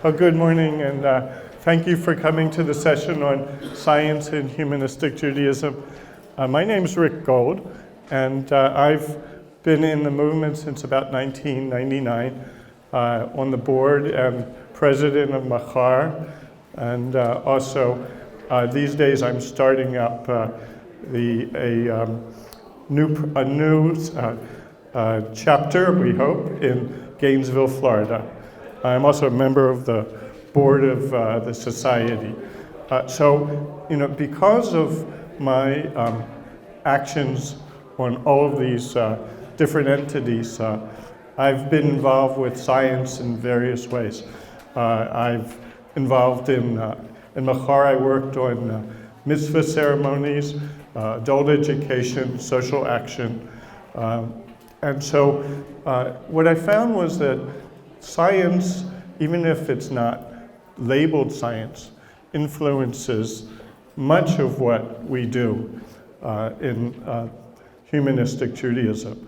Good morning, and thank you for coming to the session on science and humanistic Judaism. My name's Rick Gold, and I've been in the movement since about 1999, on the board and president of Machar, and also these days I'm starting up a new chapter, we hope, in Gainesville, Florida. I'm also a member of the board of the society. So, because of my actions on all of these different entities, I've been involved with science in various ways. I've involved in Machar, I worked on mitzvah ceremonies, adult education, social action. And so what I found was that science, even if it's not labeled science, influences much of what we do in humanistic Judaism.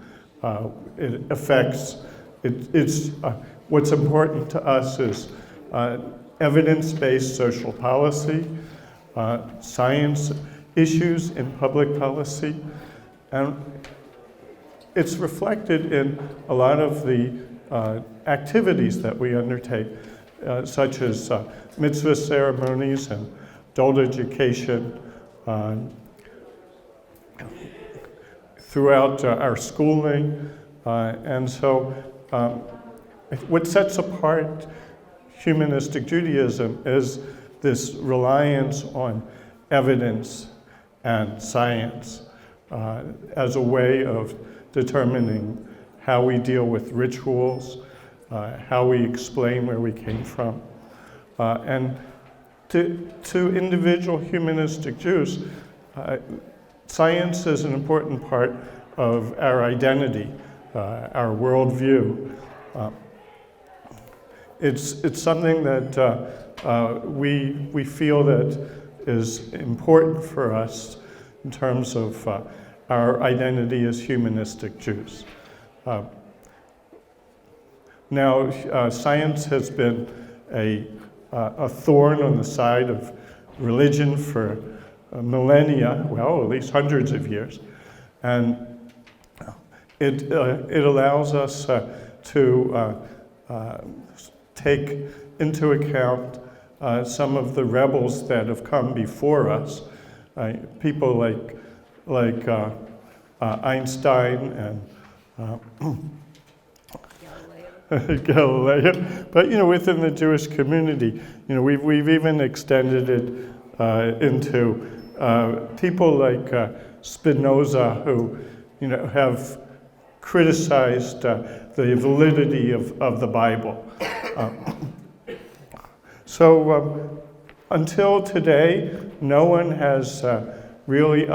It affects, what's important to us is evidence-based social policy, science issues in public policy, and it's reflected in a lot of the activities that we undertake, such as mitzvah ceremonies and adult education throughout our schooling. And so what sets apart humanistic Judaism is this reliance on evidence and science as a way of determining how we deal with rituals, how we explain where we came from. And to individual humanistic Jews, science is an important part of our identity, our worldview. It's something that we feel that is important for us in terms of our identity as humanistic Jews. Now, science has been a thorn on the side of religion for millennia, well, at least hundreds of years. And it allows us to take into account some of the rebels that have come before us, people like Einstein and Galileo. But within the Jewish community, we've even extended it into people like Spinoza, who have criticized the validity of the Bible. So until today, no one has really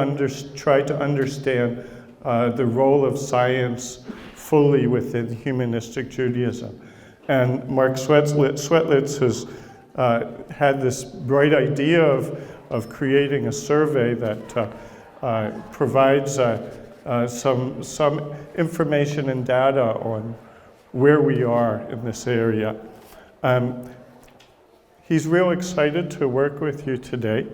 tried to understand the role of science fully within humanistic Judaism. And Marc Swetlitz has had this bright idea of creating a survey that provides some information and data on where we are in this area. He's real excited to work with you today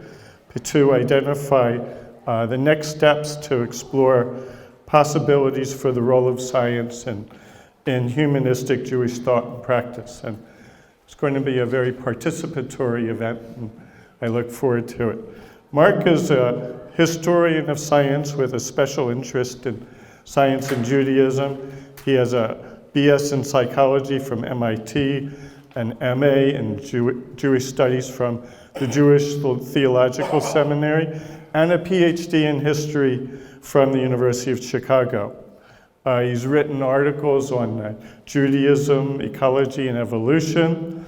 to identify the next steps to explore possibilities for the role of science in humanistic Jewish thought and practice. And it's going to be a very participatory event, and I look forward to it. Marc is a historian of science with a special interest in science and Judaism. He has a BS in psychology from MIT, an MA in Jewish studies from the Jewish Theological Seminary, and a PhD in history from the University of Chicago. He's written articles on Judaism, ecology, and evolution,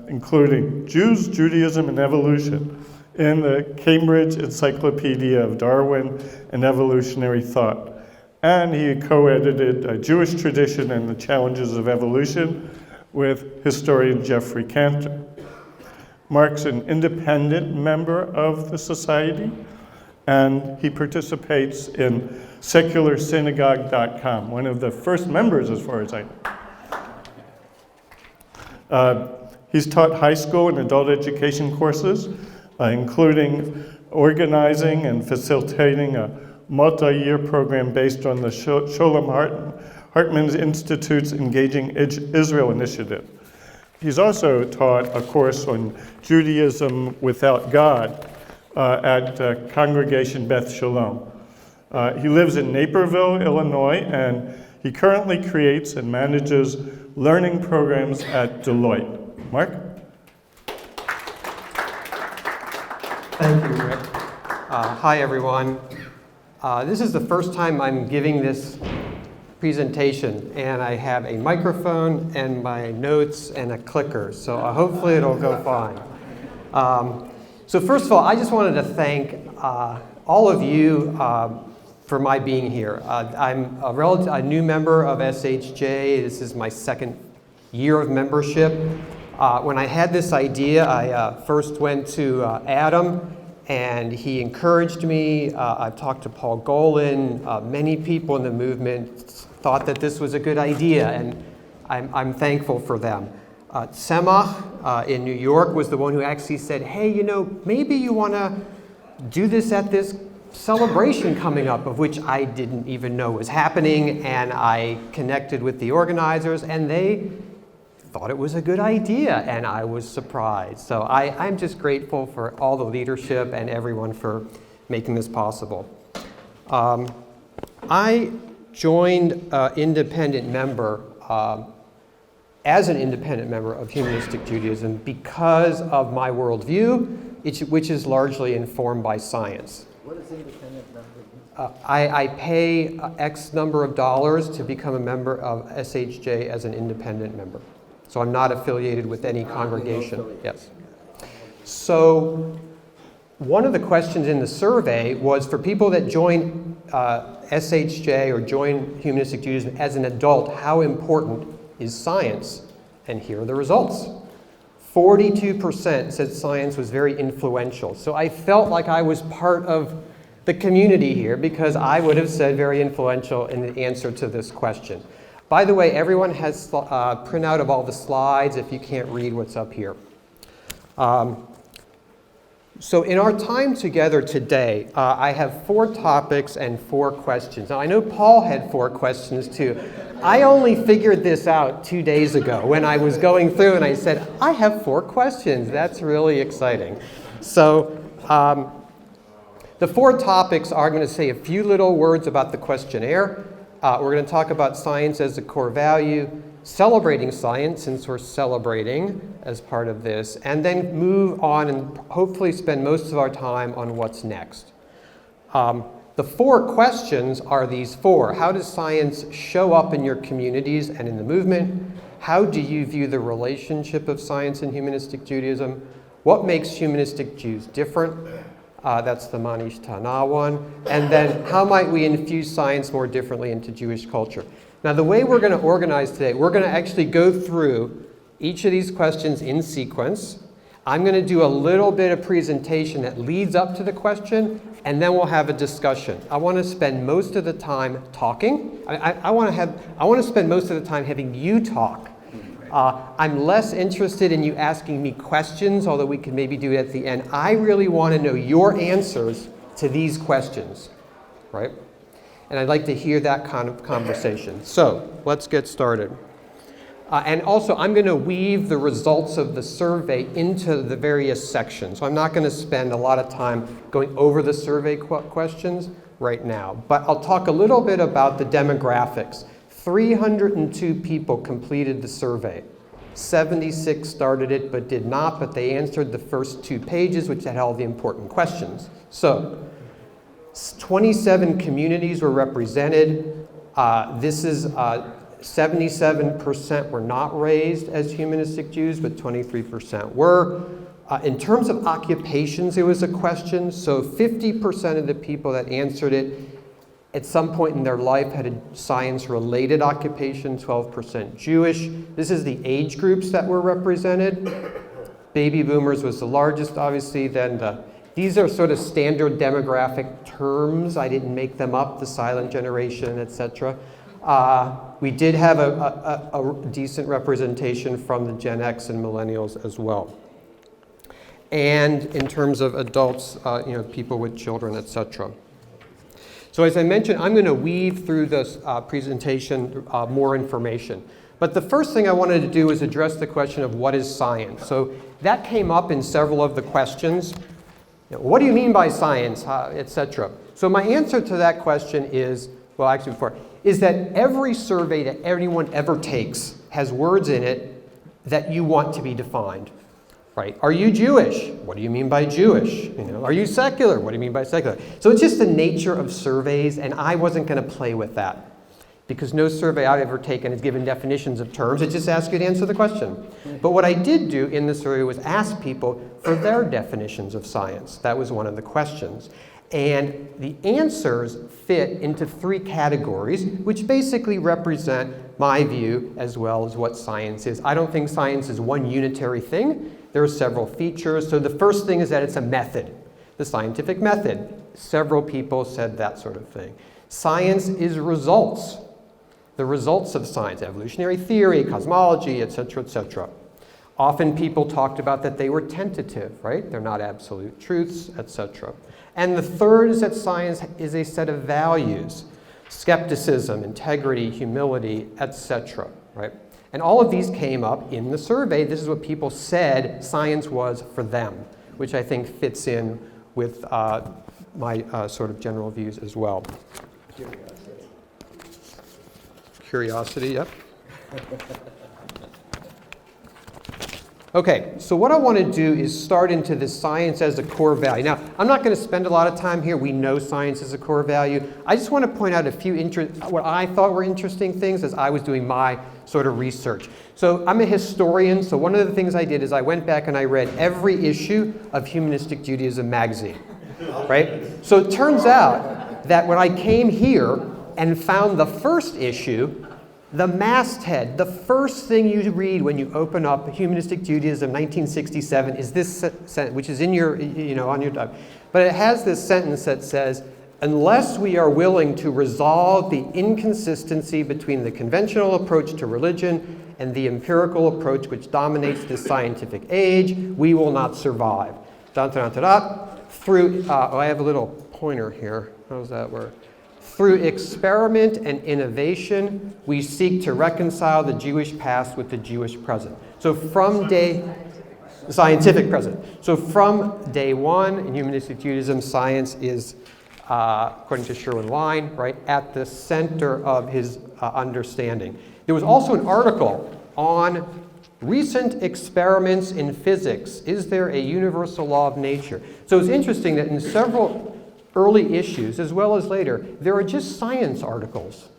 including Jews, Judaism, and Evolution in the Cambridge Encyclopedia of Darwin and Evolutionary Thought. And he co-edited Jewish Tradition and the Challenges of Evolution with historian Jeffrey Cantor. Marc's an independent member of the society, and he participates in secularsynagogue.com, one of the first members as far as I know. He's taught high school and adult education courses, including organizing and facilitating a multi-year program based on the Sholem Hartman Institute's Engaging Israel initiative. He's also taught a course on Judaism without God at Congregation Beth Shalom. He lives in Naperville, Illinois, and he currently creates and manages learning programs at Deloitte. Marc? Thank you, Rick. Hi, everyone. This is the first time I'm giving this presentation, and I have a microphone and my notes and a clicker, so hopefully it'll go fine. So first of all, I just wanted to thank all of you for my being here. I'm a new member of SHJ. This is my second year of membership. When I had this idea, I first went to Adam, and he encouraged me. I've talked to Paul Golan. Many people in the movement thought that this was a good idea, and I'm thankful for them. Tzemach in New York was the one who actually said, hey, you know, maybe you want to do this at this celebration coming up, of which I didn't even know was happening, and I connected with the organizers, and they thought it was a good idea, and I was surprised. So I'm just grateful for all the leadership and everyone for making this possible. I joined independent member as an independent member of Humanistic Judaism because of my worldview, which is largely informed by science. What is independent member? I pay X number of dollars to become a member of SHJ as an independent member. So I'm not affiliated with any congregation. Yes. So one of the questions in the survey was for people that join SHJ or join Humanistic Judaism as an adult, how important is science? And here are the results. 42% said science was very influential. So I felt like I was part of the community here because I would have said very influential in the answer to this question. By the way, everyone has printout of all the slides if you can't read what's up here. So in our time together today, I have 4 topics and 4 questions. Now I know Paul had 4 questions too. I only figured this out 2 days ago when I was going through and I said, I have 4 questions. That's really exciting. So the 4 topics are going to say a few little words about the questionnaire. We're going to talk about science as a core value, celebrating science since we're celebrating as part of this, and then move on and hopefully spend most of our time on what's next. The 4 questions are these 4. How does science show up in your communities and in the movement? How do you view the relationship of science and humanistic Judaism? What makes humanistic Jews different? That's the Manish Tana one. And then how might we infuse science more differently into Jewish culture? Now the way we're going to organize today, we're going to actually go through each of these questions in sequence. I'm going to do a little bit of presentation that leads up to the question, and then we'll have a discussion. I want to spend most of the time talking. I want to spend most of the time having you talk. I'm less interested in you asking me questions, although we can maybe do it at the end. I really want to know your answers to these questions, right? And I'd like to hear that kind of conversation. So let's get started. And also, I'm going to weave the results of the survey into the various sections. So I'm not going to spend a lot of time going over the survey questions right now. But I'll talk a little bit about the demographics. 302 people completed the survey. 76 started it but did not, but they answered the first 2 pages, which had all the important questions. So 27 communities were represented. This is 77% were not raised as humanistic Jews, but 23% were. In terms of occupations, it was a question. So 50% of the people that answered it at some point in their life had a science-related occupation, 12% Jewish. This is the age groups that were represented. Baby boomers was the largest, obviously. Then these are sort of standard demographic terms. I didn't make them up, the silent generation, etc. We did have a decent representation from the Gen X and millennials as well. And in terms of adults, people with children, etc. So as I mentioned, I'm going to weave through this presentation more information. But the first thing I wanted to do is address the question of what is science. So that came up in several of the questions. What do you mean by science, etc.? So my answer to that question is, is that every survey that anyone ever takes has words in it that you want to be defined. Right? Are you Jewish? What do you mean by Jewish? Are you secular? What do you mean by secular? So it's just the nature of surveys, and I wasn't going to play with that because no survey I've ever taken has given definitions of terms. It just asks you to answer the question. But what I did do in the survey was ask people for their definitions of science. That was one of the questions. And the answers fit into 3 categories, which basically represent my view as well as what science is. I don't think science is one unitary thing. There are several features. So the first thing is that it's a method, the scientific method. Several people said that sort of thing. Science is results, the results of science, evolutionary theory, cosmology, etc., etc. Often people talked about that they were tentative, right? They're not absolute truths, etc. And the third is that science is a set of values, skepticism, integrity, humility, etc., right? And all of these came up in the survey. This is what people said science was for them, which I think fits in with my sort of general views as well. Curiosity, yep. Okay, so what I want to do is start into this science as a core value. Now, I'm not going to spend a lot of time here. We know science is a core value. I just want to point out a few what I thought were interesting things as I was doing my sort of research. So I'm a historian, so one of the things I did is I went back and I read every issue of Humanistic Judaism magazine, right? So it turns out that when I came here and found the first issue, the masthead, the first thing you read when you open up Humanistic Judaism 1967 is this sentence, which is in your, on your doc. But it has this sentence that says, unless we are willing to resolve the inconsistency between the conventional approach to religion and the empirical approach which dominates this scientific age, we will not survive. Through, I have a little pointer here. How does that work? Through experiment and innovation, we seek to reconcile the Jewish past with the Jewish present. So from scientific present. So from day one in Humanistic Judaism, science is, according to Sherwin-Wine, right, at the center of his understanding. There was also an article on recent experiments in physics. Is there a universal law of nature? So it's interesting that in several early issues, as well as later, there are just science articles.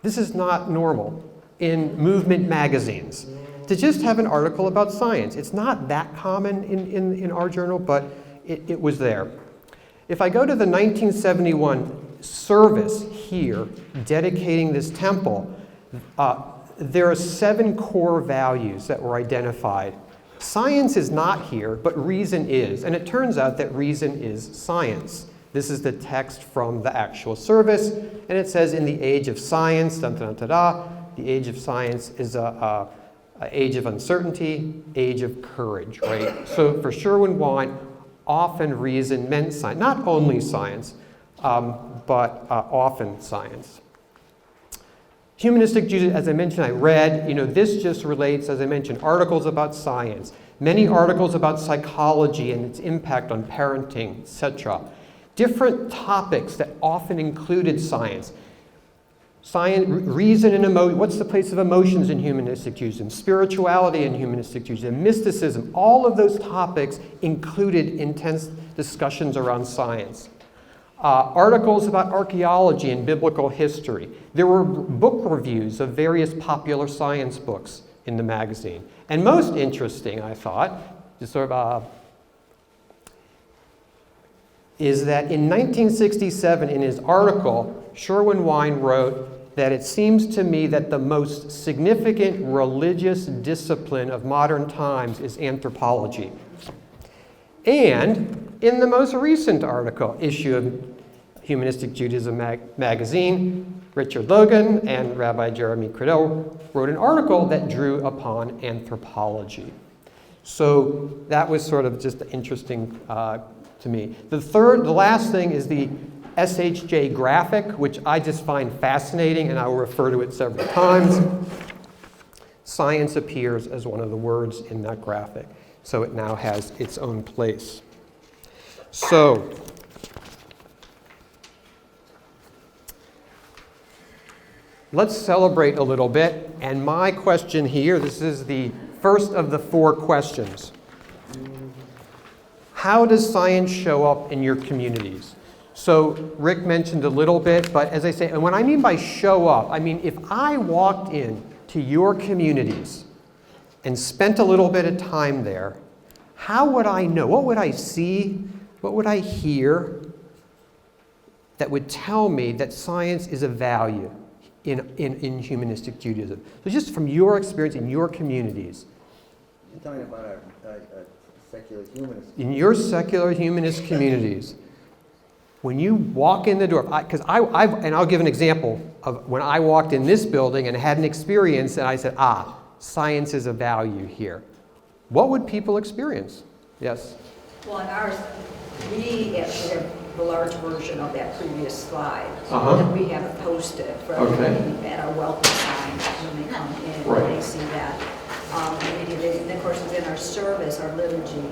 This is not normal in movement magazines, to just have an article about science. It's not that common in our journal, but it was there. If I go to the 1971 service here, dedicating this temple, there are 7 core values that were identified. Science is not here, but reason is. And it turns out that reason is science. This is the text from the actual service, and it says, in the age of science, the age of science is an age of uncertainty, age of courage, right? So for Sherwin-Wine, often reason meant science, not only science, but often science. Humanistic Judaism, as I mentioned, I read, this just relates, as I mentioned, articles about science, many articles about psychology and its impact on parenting, etc. Different topics that often included science. Reason and emotion. What's the place of emotions in Humanistic Judaism? Spirituality in Humanistic Judaism. Mysticism. All of those topics included intense discussions around science. Articles about archaeology and biblical history. There were book reviews of various popular science books in the magazine. And most interesting, I thought, just sort of is that in 1967, in his article, Sherwin-Wine wrote that it seems to me that the most significant religious discipline of modern times is anthropology. And in the most recent issue of Humanistic Judaism magazine, Richard Logan and Rabbi Jeremy Cradell wrote an article that drew upon anthropology. So that was sort of just interesting to me. The last thing is the SHJ graphic, which I just find fascinating, and I will refer to it several times. Science appears as one of the words in that graphic, so it now has its own place. So, let's celebrate a little bit, and my question here, this is the first of the 4 questions. How does science show up in your communities? So Rick mentioned a little bit, but as I say, and what I mean by show up, I mean if I walked in to your communities and spent a little bit of time there, how would I know? What would I see? What would I hear that would tell me that science is a value in humanistic Judaism? So just from your experience in your communities. You're talking about our secular humanists. In your secular humanist communities, when you walk in the door, because and I'll give an example of when I walked in this building and had an experience and I said, science is a value here. What would people experience? Yes? Well, in ours, we actually have the large version of that previous slide. And we have it posted for everybody at our welcome sign when they come in, and they see that. And of course, within our service, our liturgy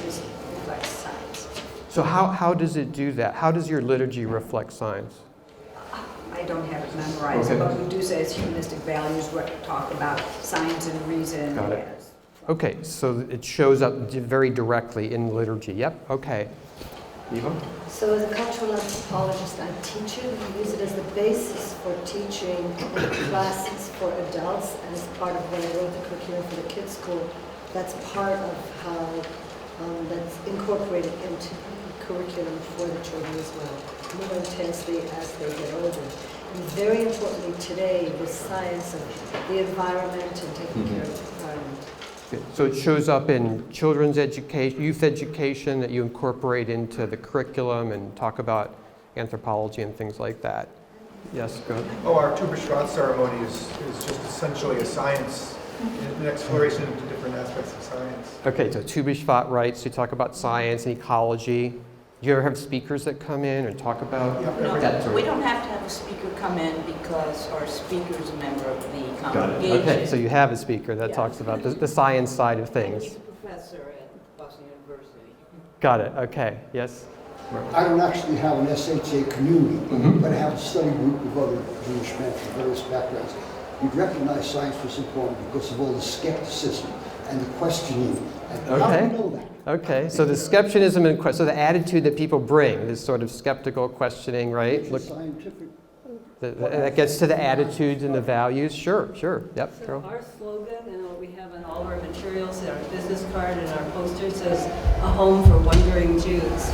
reflects science. So how does it do that? How does your liturgy reflect science? I don't have it memorized, but we do say it's humanistic values, talk about science and reason. Got it. Okay, so it shows up very directly in liturgy. Yep, okay. Eva? So as a cultural anthropologist, I teach it and use it as the basis for teaching classes for adults, and as part of when I wrote the curriculum for the kids' school, that's part of how that's incorporated into the curriculum for the children as well, more intensely as they get older. And very importantly today, with science of the environment and taking care of the environment. So it shows up in children's education, youth education that you incorporate into the curriculum and talk about anthropology and things like that. Yes, go ahead. Our Tu B'Shvat ceremony is just essentially a science, an exploration into different aspects of science. Okay, so Tu B'Shvat rites, you talk about science and ecology. Do you ever have speakers that come in and talk about that? No, we don't have to have a speaker come in because our speaker is a member of the congregation. Okay, so you have a speaker that talks about the science side of things. He's a professor at Boston University. Got it, okay, yes? I don't actually have an SHJ community, but I have a study group of other Jewish men from various backgrounds. You'd recognize science was important because of all the skepticism and the questioning. And how do you know that? Okay, so the skepticism and so the attitude that people bring, this sort of skeptical questioning, right? Look, scientific. That gets to the attitudes and the values. Sure, yep. So our slogan, we have on all of our materials, our business card and our poster says, "A home for wandering Jews."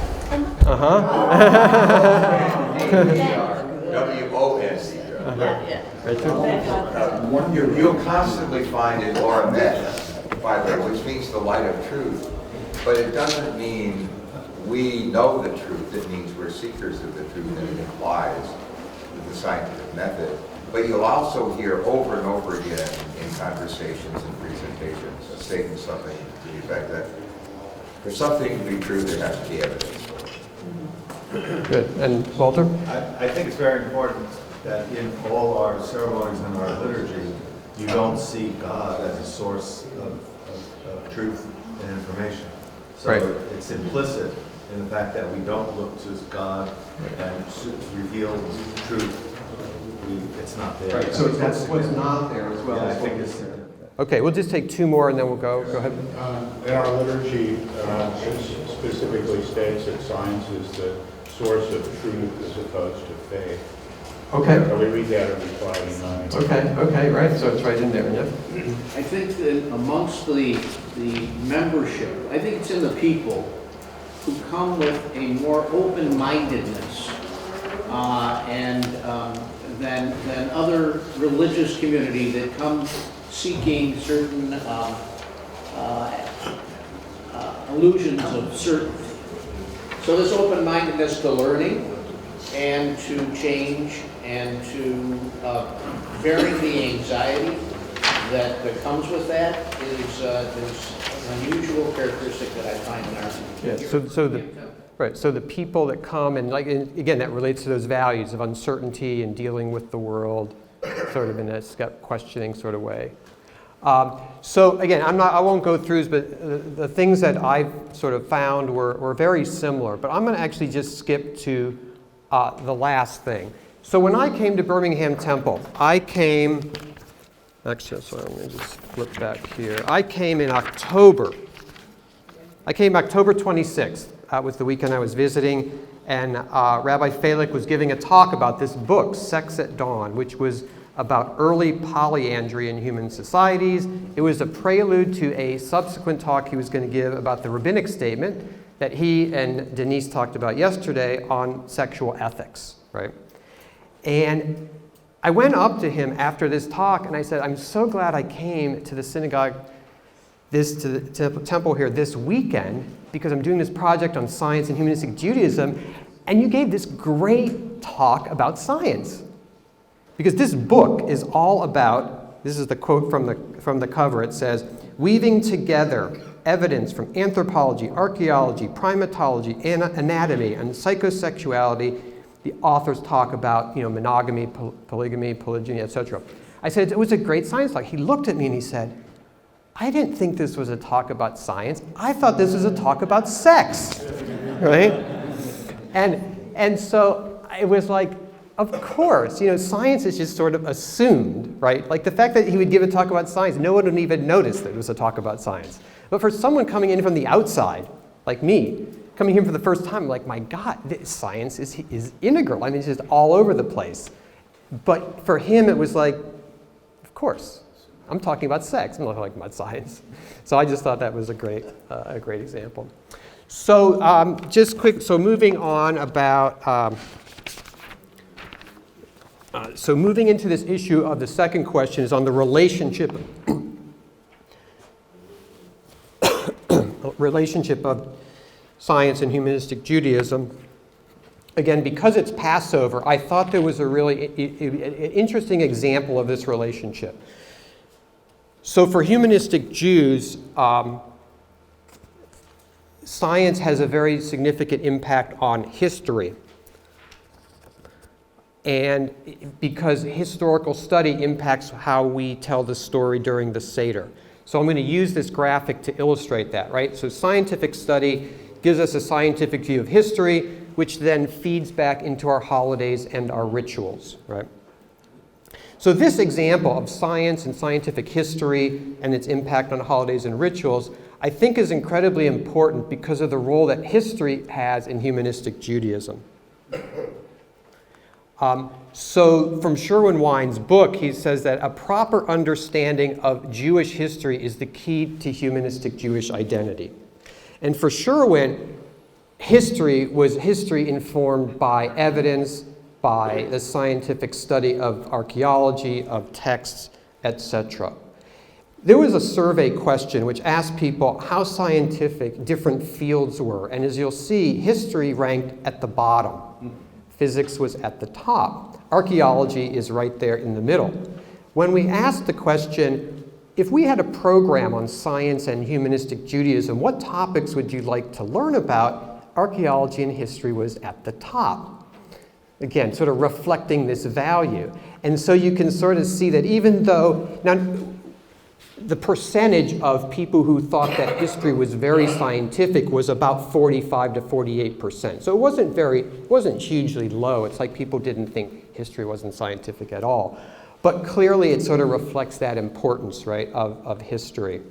WOS. You'll constantly find in Laura Met, by the way, which means the light of truth. But it doesn't mean we know the truth. It means we're seekers of the truth, and it implies the scientific method. But you'll also hear over and over again in conversations and presentations a statement something to the effect that for something to be true, there has to be evidence for it. Good. And Walter? I think it's very important that in all our ceremonies and our liturgy, you don't see God as a source of truth and information. So it's implicit in the fact that we don't look to God and reveal truth. It's not there. Right, so that's what's not there as well. Yeah, I think it's there. Okay, we'll just take 2 more and then we'll go. Go ahead. In our liturgy, it specifically states that science is the source of truth as opposed to faith. Okay. We read that every Friday night. Okay, right. So it's right in there, yeah. I think that amongst the membership, I think it's in the people who come with a more open-mindedness than other religious community that come seeking certain illusions of certainty. So this open-mindedness to learning and to change and to bearing the anxiety that comes with that is an unusual characteristic that I find in our So the people that come and again, that relates to those values of uncertainty and dealing with the world, sort of in a questioning sort of way. So again, I won't go through, but the things that I've sort of found were very similar. But I'm going to actually just skip to the last thing. So when I came to Birmingham Temple, actually, sorry, let me just flip back here. I came in October. I came October 26th. That was the weekend I was visiting, and Rabbi Falik was giving a talk about this book, Sex at Dawn, which was about early polyandry in human societies. It was a prelude to a subsequent talk he was going to give about the rabbinic statement that he and Denise talked about yesterday on sexual ethics, right? And I went up to him after this talk and I said, I'm so glad I came to the synagogue, to the temple here this weekend, because I'm doing this project on science and humanistic Judaism, and you gave this great talk about science. Because this book is all about, this is the quote from the cover, it says, weaving together evidence from anthropology, archaeology, primatology, anatomy, and psychosexuality. The authors talk about monogamy, polygamy, polygyny, etc. I said, it was a great science talk. He looked at me and he said, I didn't think this was a talk about science. I thought this was a talk about sex, right? And so it was like, of course, science is just sort of assumed, right? Like the fact that he would give a talk about science, no one would even notice that it was a talk about science. But for someone coming in from the outside, like me, coming here for the first time, like, my God, science is integral. I mean, it's just all over the place. But for him, it was like, of course, I'm talking about sex. I'm not talking about science. So I just thought that was a great example. So just quick, so moving on about, so moving into this issue of the second question is on the relationship of science and humanistic Judaism. Again, because it's Passover, I thought there was a really interesting example of this relationship. So for humanistic Jews, science has a very significant impact on history. And because historical study impacts how we tell the story during the Seder. So I'm going to use this graphic to illustrate that, right? So scientific study gives us a scientific view of history, which then feeds back into our holidays and our rituals, right? So this example of science and scientific history and its impact on holidays and rituals, I think is incredibly important because of the role that history has in humanistic Judaism. So from Sherwin-Wine's book, he says that a proper understanding of Jewish history is the key to humanistic Jewish identity. And for Sherwin, history was history informed by evidence, by the scientific study of archaeology, of texts, etc. There was a survey question which asked people how scientific different fields were. And as you'll see, history ranked at the bottom. Physics was at the top. Archaeology is right there in the middle. When we asked the question, if we had a program on science and humanistic Judaism, what topics would you like to learn about? Archaeology and history was at the top. Again, sort of reflecting this value. And so you can sort of see that even though, now the percentage of people who thought that history was very scientific was about 45 to 48%. So it wasn't hugely low. It's like people didn't think history wasn't scientific at all. But clearly it sort of reflects that importance, right, of history.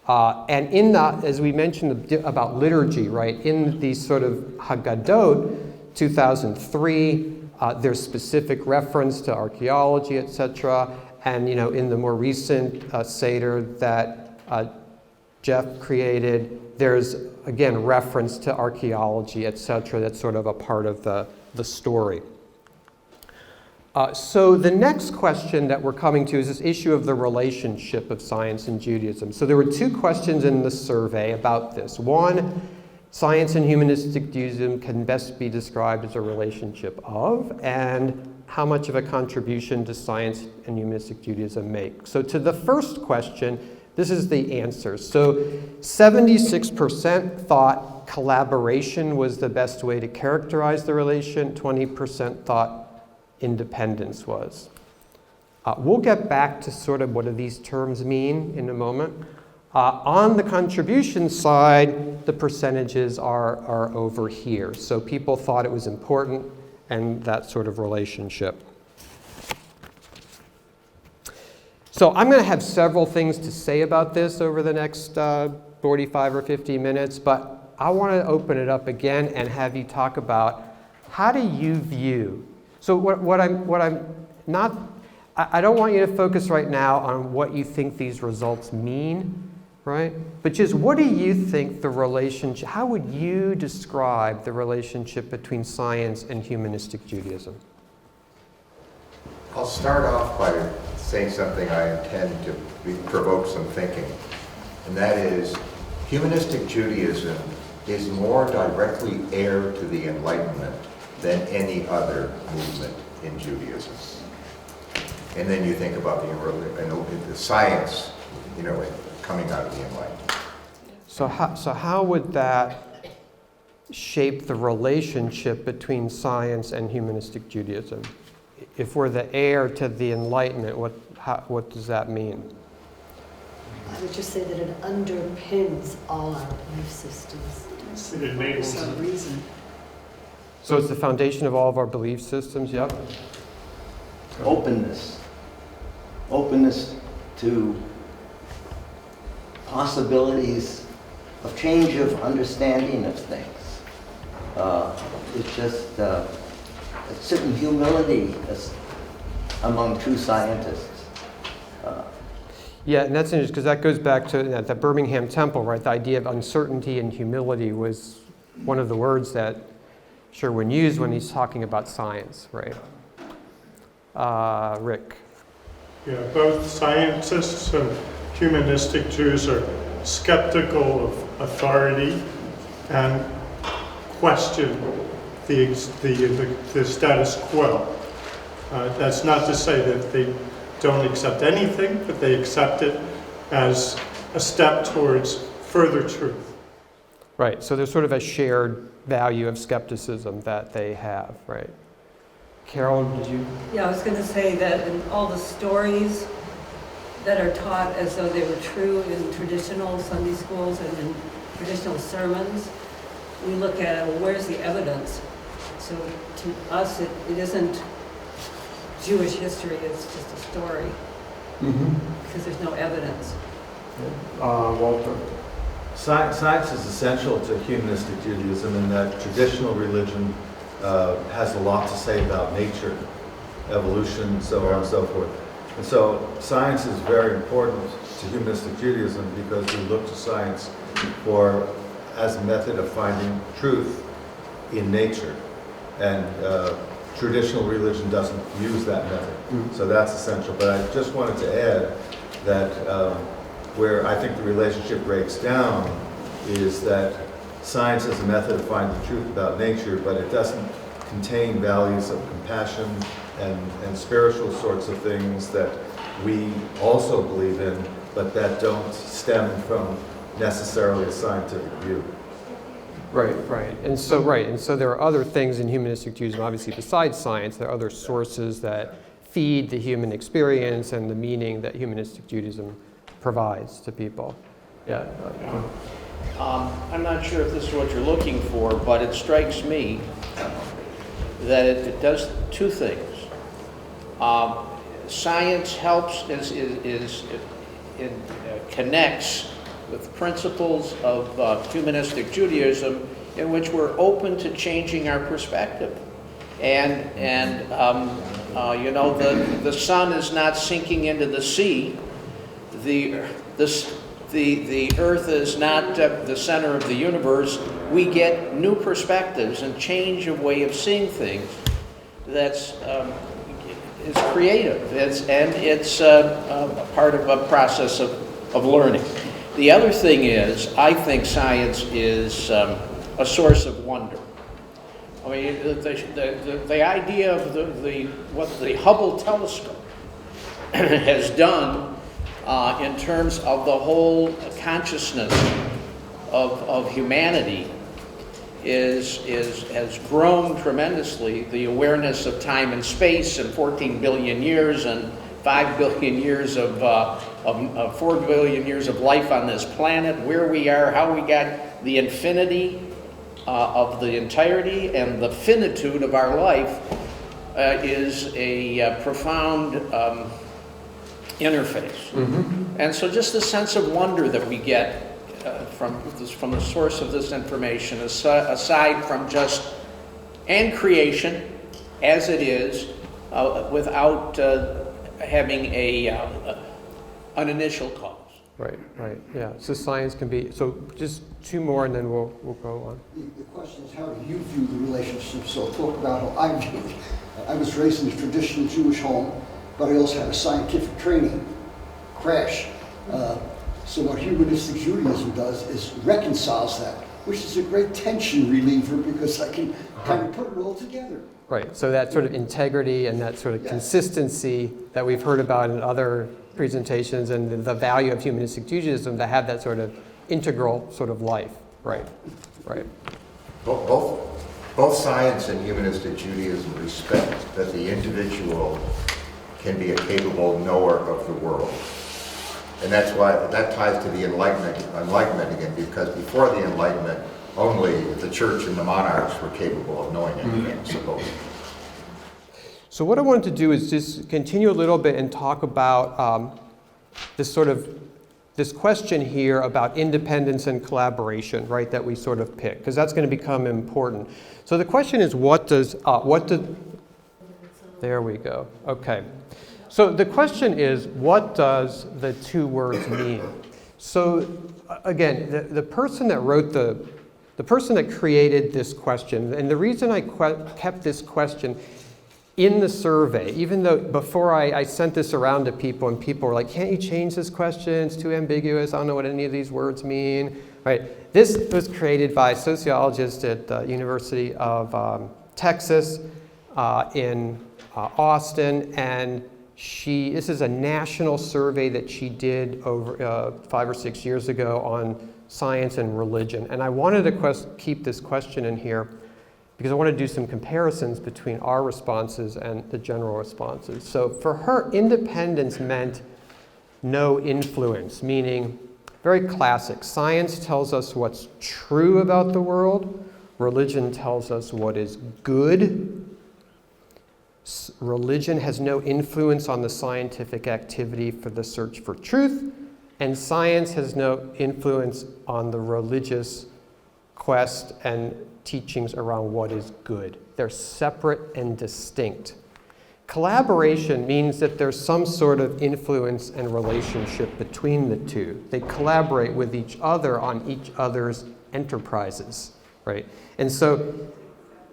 And in that, as we mentioned about liturgy, right, in these sort of Haggadot, 2003, there's specific reference to archaeology, etc. And in the more recent Seder that Jeff created, there's again reference to archaeology, etc. That's sort of a part of the story. So the next question that we're coming to is this issue of the relationship of science and Judaism. So there were two questions in the survey about this. One science and humanistic Judaism can best be described as a relationship of, and how much of a contribution does science and humanistic Judaism make? So to the first question, this is the answer. So 76% thought collaboration was the best way to characterize the relation, 20% thought independence was. We'll get back to sort of what do these terms mean in a moment. On the contribution side, the percentages are over here. So people thought it was important and that sort of relationship. So I'm going to have several things to say about this over the next 45 or 50 minutes, but I want to open it up again and have you talk about how do you view. So I don't want you to focus right now on what you think these results mean, right? But just what do you think the relationship, how would you describe the relationship between science and humanistic Judaism? I'll start off by saying something I intend to provoke some thinking, and that is humanistic Judaism is more directly heir to the Enlightenment than any other movement in Judaism. And then you think about the science, coming out of the Enlightenment. So how would that shape the relationship between science and humanistic Judaism? If we're the heir to the Enlightenment, what does that mean? I would just say that it underpins all our belief systems. It enables for some reason. So it's the foundation of all of our belief systems, yep. Openness to possibilities of change of understanding of things. It's just a certain humility among true scientists. Yeah, and that's interesting because that goes back to the Birmingham Temple, right? The idea of uncertainty and humility was one of the words that Sherwin used when he's talking about science, right? Rick. Yeah, both scientists and humanistic Jews are skeptical of authority and question the status quo. That's not to say that they don't accept anything, but they accept it as a step towards further truth. Right, so there's sort of a shared value of skepticism that they have, right? Carol, did you? Yeah, I was going to say that in all the stories that are taught as though they were true in traditional Sunday schools and in traditional sermons, we look at, well, where's the evidence? So to us, it isn't Jewish history, it's just a story. Because there's no evidence. Walter? Science is essential to humanistic Judaism in that traditional religion has a lot to say about nature, evolution, so on and so forth. And so science is very important to humanistic Judaism because we look to science as a method of finding truth in nature. And traditional religion doesn't use that method. So that's essential. But I just wanted to add that where I think the relationship breaks down is that science is a method of finding truth about nature, but it doesn't contain values of compassion and spiritual sorts of things that we also believe in, but that don't stem from necessarily a scientific view. Right. And so there are other things in humanistic Judaism, obviously besides science, there are other sources that feed the human experience and the meaning that humanistic Judaism provides to people. Yeah. I'm not sure if this is what you're looking for, but it strikes me that it does two things. Science helps, connects with principles of humanistic Judaism in which we're open to changing our perspective. And the sun is not sinking into the sea. The earth is not the center of the universe. We get new perspectives and change of way of seeing things that's is creative. It's a part of a process of learning. The other thing is, I think science is a source of wonder. I mean, the idea of what the Hubble telescope has done in terms of the whole consciousness of humanity has grown tremendously. The awareness of time and space and 14 billion years and 5 billion years of 4 billion years of life on this planet, where we are, how we got the infinity of the entirety and the finitude of our life is a profound interface. Mm-hmm. And so just the sense of wonder that we get from the source of this information, aside from just, and creation as it is, without having an initial cause. Right, yeah. So science can be, so just two more and then we'll go on. The question is, how do you view the relationship? So talk about how I view it. I was raised in a traditional Jewish home, but I also had a scientific training crash. So what Humanistic Judaism does is reconciles that, which is a great tension reliever because I can kind of put it all together. Right, so that sort of integrity and that sort of consistency that we've heard about in other presentations, and the value of Humanistic Judaism to have that sort of integral sort of life. Right. Both science and Humanistic Judaism respect that the individual can be a capable knower of the world. And that's why that ties to the Enlightenment again, because before the Enlightenment, only the church and the monarchs were capable of knowing anything, supposedly. So what I wanted to do is just continue a little bit and talk about this question here about independence and collaboration, right, that we sort of pick, because that's going to become important. So the question is, there we go, okay. So the question is, what does the two words mean? So again, the person that wrote the person that created this question, and the reason I kept this question in the survey, even though before I sent this around to people and people were like, can't you change this question? It's too ambiguous. I don't know what any of these words mean. Right? This was created by a sociologist at the University of Texas in Austin, and this is a national survey that she did over 5 or 6 years ago on science and religion. And I wanted to keep this question in here because I want to do some comparisons between our responses and the general responses. So for her, independence meant no influence, meaning very classic. Science tells us what's true about the world. Religion tells us what is good. Religion has no influence on the scientific activity for the search for truth, and science has no influence on the religious quest and teachings around what is good. They're separate and distinct. Collaboration means that there's some sort of influence and relationship between the two. They collaborate with each other on each other's enterprises, right? And so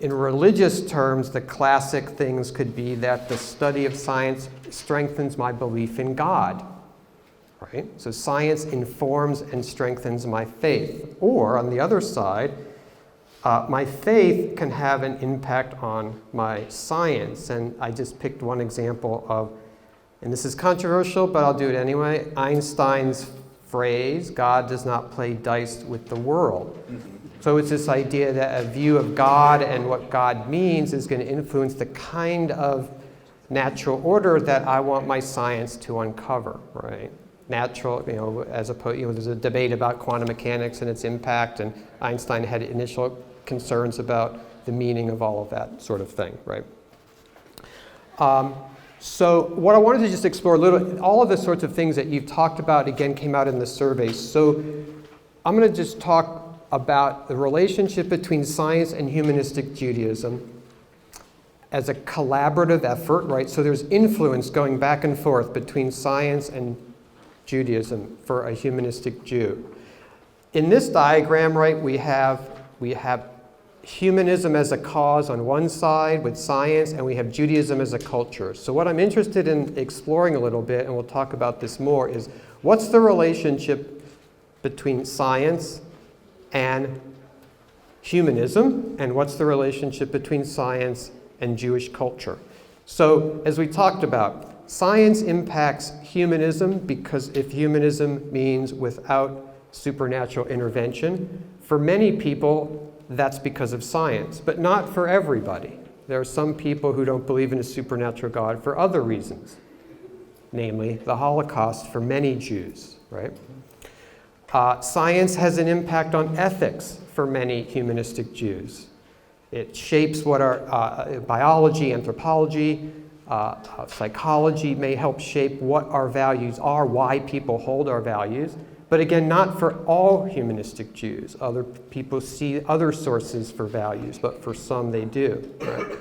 in religious terms, the classic things could be that the study of science strengthens my belief in God, right? So science informs and strengthens my faith. Or on the other side, my faith can have an impact on my science. And I just picked one example of, and this is controversial, but I'll do it anyway, Einstein's phrase, God does not play dice with the world. So it's this idea that a view of God and what God means is going to influence the kind of natural order that I want my science to uncover, right? Natural, as opposed, there's a debate about quantum mechanics and its impact, and Einstein had initial concerns about the meaning of all of that sort of thing, right? So what I wanted to just explore a little, all of the sorts of things that you've talked about, again, came out in the survey. So I'm going to just talk about the relationship between science and Humanistic Judaism as a collaborative effort, right? So there's influence going back and forth between science and Judaism for a humanistic Jew. In this diagram, right, we have humanism as a cause on one side with science, and we have Judaism as a culture. So what I'm interested in exploring a little bit, and we'll talk about this more, is what's the relationship between science and humanism, and what's the relationship between science and Jewish culture. So, as we talked about, science impacts humanism because if humanism means without supernatural intervention, for many people, that's because of science, but not for everybody. There are some people who don't believe in a supernatural God for other reasons, namely the Holocaust for many Jews, right? Science has an impact on ethics for many humanistic Jews. It shapes what our biology, anthropology, psychology may help shape what our values are, why people hold our values. But again, not for all humanistic Jews. Other people see other sources for values, but for some they do. Right?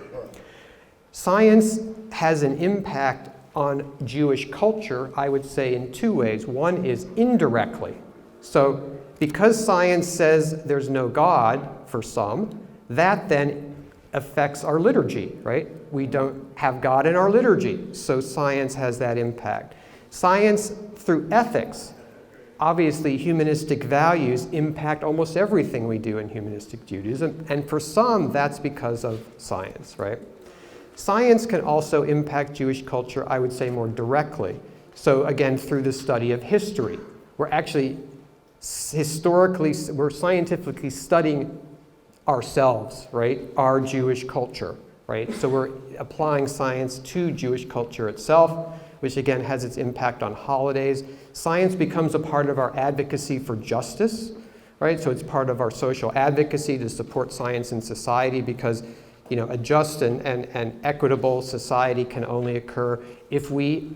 Science has an impact on Jewish culture, I would say, in two ways. One is indirectly. So because science says there's no God for some, that then affects our liturgy, right? We don't have God in our liturgy, so science has that impact. Science through ethics. Obviously, humanistic values impact almost everything we do in humanistic Judaism, and for some, that's because of science, right? Science can also impact Jewish culture, I would say, more directly. So again, through the study of history. We're actually we're scientifically studying ourselves, right? Our Jewish culture, right? So we're applying science to Jewish culture itself, which again has its impact on holidays. Science becomes a part of our advocacy for justice, right? So it's part of our social advocacy to support science in society because, you know, a just and equitable society can only occur if we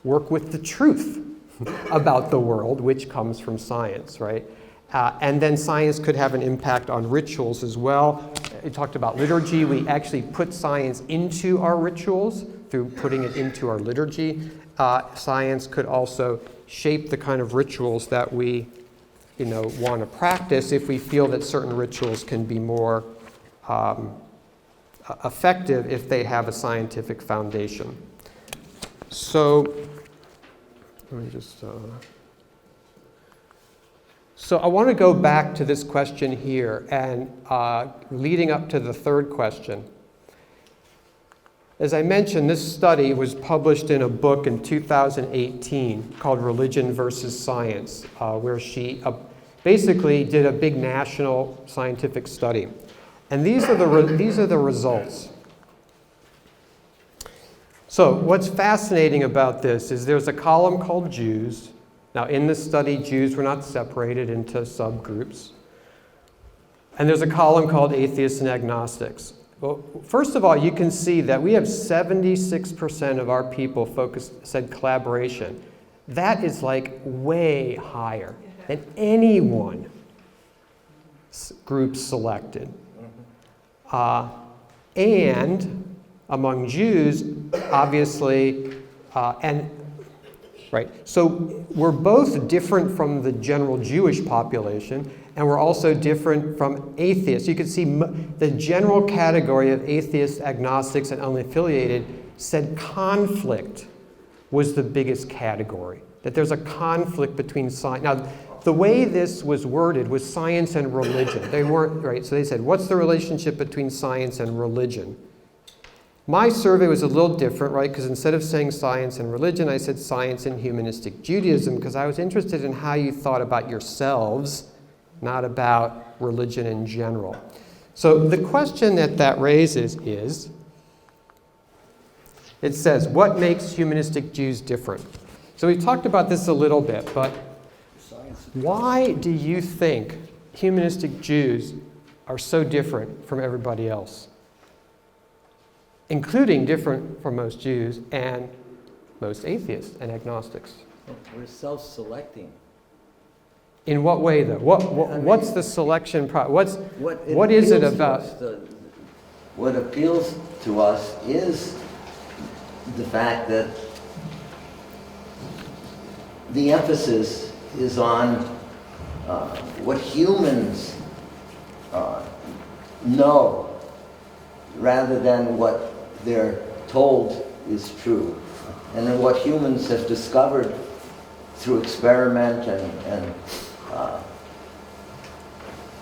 work with the truth about the world, which comes from science, right? And then science could have an impact on rituals as well. We talked about liturgy. We actually put science into our rituals through putting it into our liturgy. Science could also shape the kind of rituals that we, you know, want to practice if we feel that certain rituals can be more effective if they have a scientific foundation. So, let me just... So I want to go back to this question here and leading up to the third question. As I mentioned, this study was published in a book in 2018 called Religion versus Science, where she basically did a big national scientific study. And these are the results. So what's fascinating about this is there's a column called Jews. Now, in this study, Jews were not separated into subgroups. And there's a column called atheists and agnostics. Well, first of all, you can see that we have 76% of our people said collaboration. That is like way higher than anyone group selected. And among Jews, obviously, right. So we're both different from the general Jewish population, and we're also different from atheists. You can see the general category of atheists, agnostics, and unaffiliated said conflict was the biggest category, that there's a conflict between science. Now, the way this was worded was science and religion. They weren't, right? So they said, what's the relationship between science and religion? My survey was a little different, right? Because instead of saying science and religion, I said science and humanistic Judaism, because I was interested in how you thought about yourselves, not about religion in general. So the question that raises is, it says, what makes humanistic Jews different? So we've talked about this a little bit, but why do you think humanistic Jews are so different from everybody else? Including different from most Jews and most atheists and agnostics. We're self-selecting. In what way, though? What's the selection process? What is it about? What appeals to us is the fact that the emphasis is on what humans know rather than what they're told is true. And then what humans have discovered through experiment and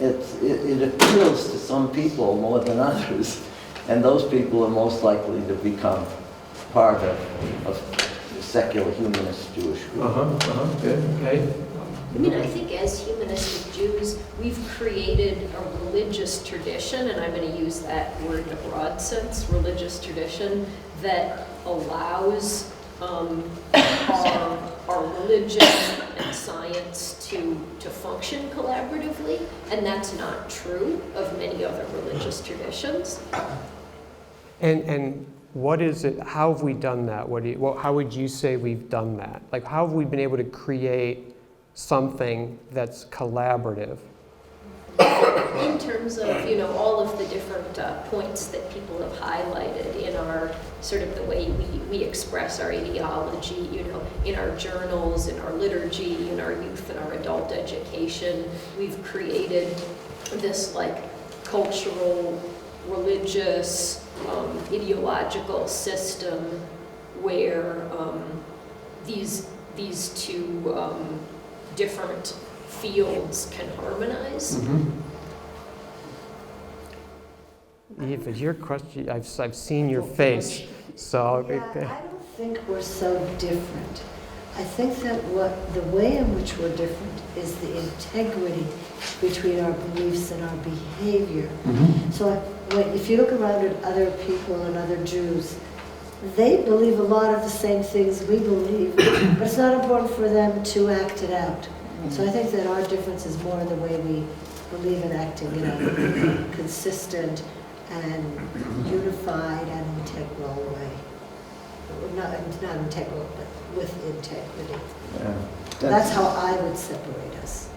it appeals to some people more than others, and those people are most likely to become part of the secular humanist Jewish group. Good. Okay. I mean, I think as humanistic Jews, we've created a religious tradition, and I'm going to use that word in a broad sense, religious tradition, that allows our religion and science to function collaboratively, and that's not true of many other religious traditions. And what is it, how have we done that? How would you say we've done that? Like, how have we been able to create something that's collaborative? In terms of, you know, all of the different points that people have highlighted in our sort of the way we express our ideology, you know, in our journals, in our liturgy, in our youth and our adult education, we've created this like cultural, religious, ideological system where these two different fields can harmonize. Eva, your question, I've seen your face, so. Yeah, I don't think we're so different. I think that the way in which we're different is the integrity between our beliefs and our behavior. So if you look around at other people and other Jews, they believe a lot of the same things we believe, but it's not important for them to act it out. So I think that our difference is more in the way we believe in acting in a consistent and unified and integral way. Not integral, but with integrity. Yeah. That's how I would separate us.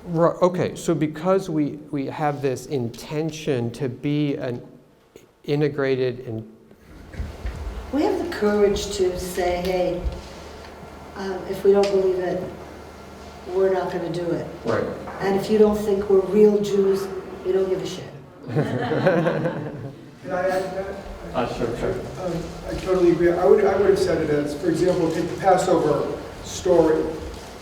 Right, okay, so because we have this intention to be an integrated and We have the courage to say, hey, if we don't believe it, we're not going to do it. Right. And if you don't think we're real Jews, we don't give a shit. Can I add to that? Sure. I totally agree. I would have said it as, for example, take the Passover story.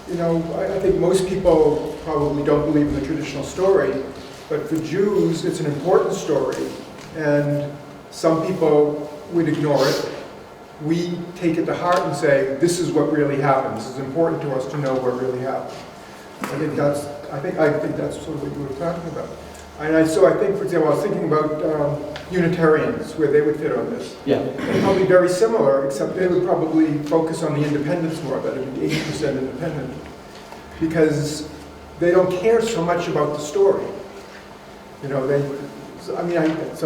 You know, I think most people probably don't believe in the traditional story, but for Jews, it's an important story, and some people would ignore it. We take it to heart and say, this is what really happened. This is important to us to know what really happened. I think that's sort of what you were talking about. And so I think, for example, I was thinking about Unitarians, where they would fit on this. Yeah. Probably very similar, except they would probably focus on the independence more, that it would be 80% independent, because they don't care so much about the story. You know, so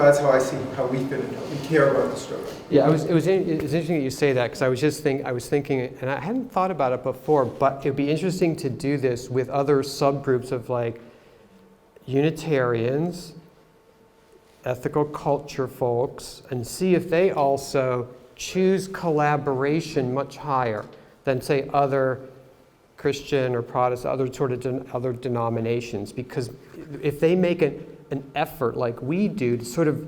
that's how I see how we fit in. We care about the story. Yeah, it was interesting that you say that, because I was thinking, and I hadn't thought about it before, but it would be interesting to do this with other subgroups of like Unitarians, ethical culture folks, and see if they also choose collaboration much higher than, say, other Christian or Protestant, other sort of other denominations. Because if they make an effort like we do to sort of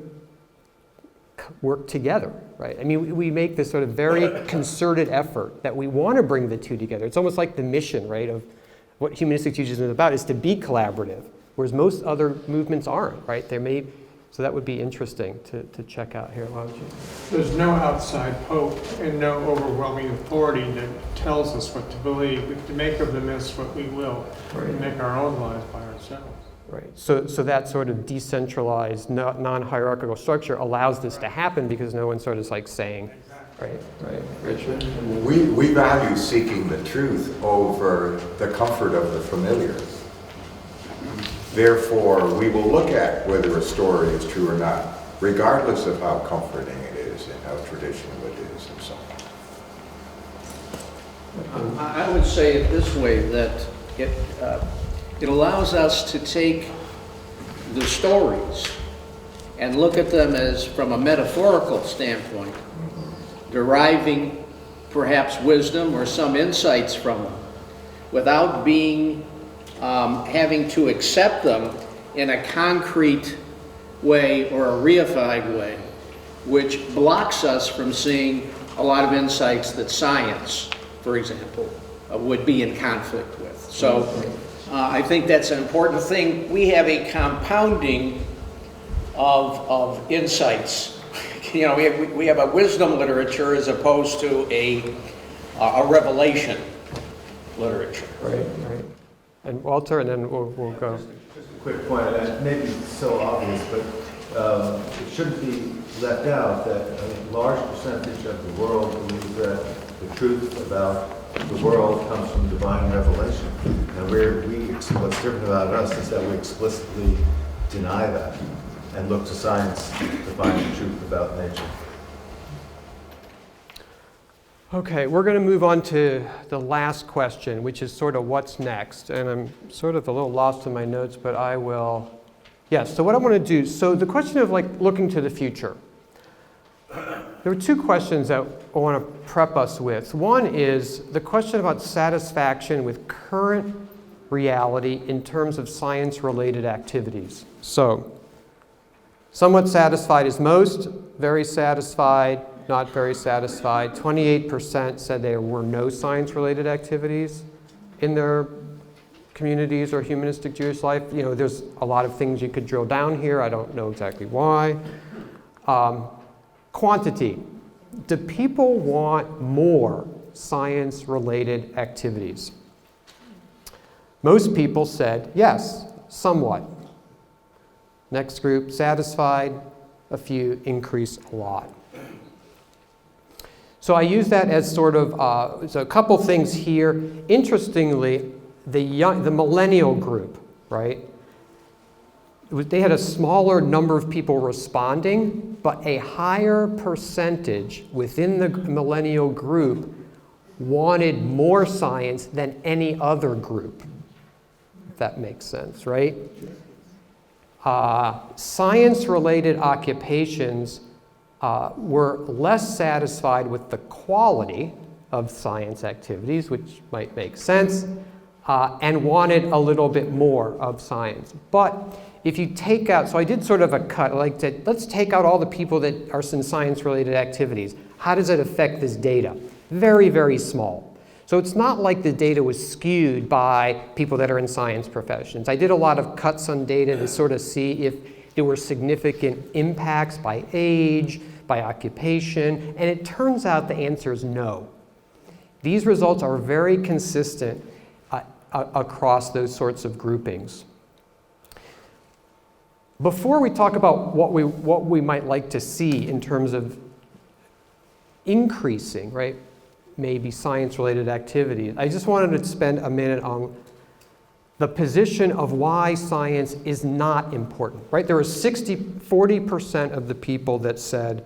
work together, right? I mean, we make this sort of very concerted effort that we want to bring the two together. It's almost like the mission, right, of what Humanistic Judaism is about, is to be collaborative, whereas most other movements aren't, right? So that would be interesting to check out here. Why don't you? There's no outside hope and no overwhelming authority that tells us what to believe. We have to make of the myths what we will, and make our own lives by ourselves. Right. So that sort of decentralized, non-hierarchical structure allows this to happen because no one's sort of like saying, right. Richard? We value seeking the truth over the comfort of the familiar. Therefore, we will look at whether a story is true or not, regardless of how comforting it is and how traditional it is and so on. I would say it this way, that it allows us to take the stories and look at them as from a metaphorical standpoint, deriving perhaps wisdom or some insights from them, without being having to accept them in a concrete way or a reified way, which blocks us from seeing a lot of insights that science, for example, would be in conflict with. So I think that's an important thing. We have a compounding of insights. We have a wisdom literature as opposed to a revelation literature. Right. And Walter, and then we'll go. Just a quick point, and maybe it's so obvious, but it shouldn't be left out that a large percentage of the world believes that the truth about the world comes from divine revelation. And what's different about us is that we explicitly deny that and look to science to find the truth about nature. Okay, we're going to move on to the last question, which is sort of what's next. And I'm sort of a little lost in my notes, but I will. Yes, so what I want to do, so the question of looking to the future. There were two questions that I want to prep us with. One is the question about satisfaction with current reality in terms of science-related activities. So, somewhat satisfied is most, very satisfied, not very satisfied. 28% said there were no science-related activities in their communities or humanistic Jewish life. There's a lot of things you could drill down here. I don't know exactly why. Quantity. Do people want more science-related activities? Most people said yes, somewhat. Next group, satisfied, a few, increase a lot. So I use that as sort of, so a couple things here. Interestingly, the millennial group, right? They had a smaller number of people responding, but a higher percentage within the millennial group wanted more science than any other group, if that makes sense, right? Science-related occupations were less satisfied with the quality of science activities, which might make sense, and wanted a little bit more of science. But if you take out, so I did sort of a cut, let's take out all the people that are in science-related activities. How does it affect this data? Very, very small. So it's not like the data was skewed by people that are in science professions. I did a lot of cuts on data to sort of see if there were significant impacts by age, by occupation, and it turns out the answer is no. These results are very consistent across those sorts of groupings. Before we talk about what we might like to see in terms of increasing, right, maybe science-related activities, I just wanted to spend a minute on the position of why science is not important, right? There were 40% of the people that said,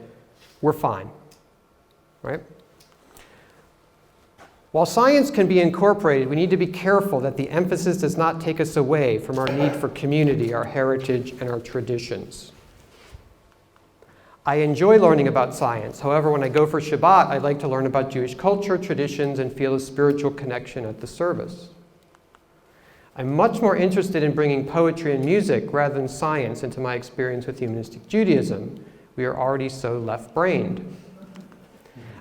we're fine, right? While science can be incorporated, we need to be careful that the emphasis does not take us away from our need for community, our heritage, and our traditions. I enjoy learning about science. However, when I go for Shabbat, I like to learn about Jewish culture, traditions, and feel a spiritual connection at the service. I'm much more interested in bringing poetry and music rather than science into my experience with Humanistic Judaism. We are already so left-brained.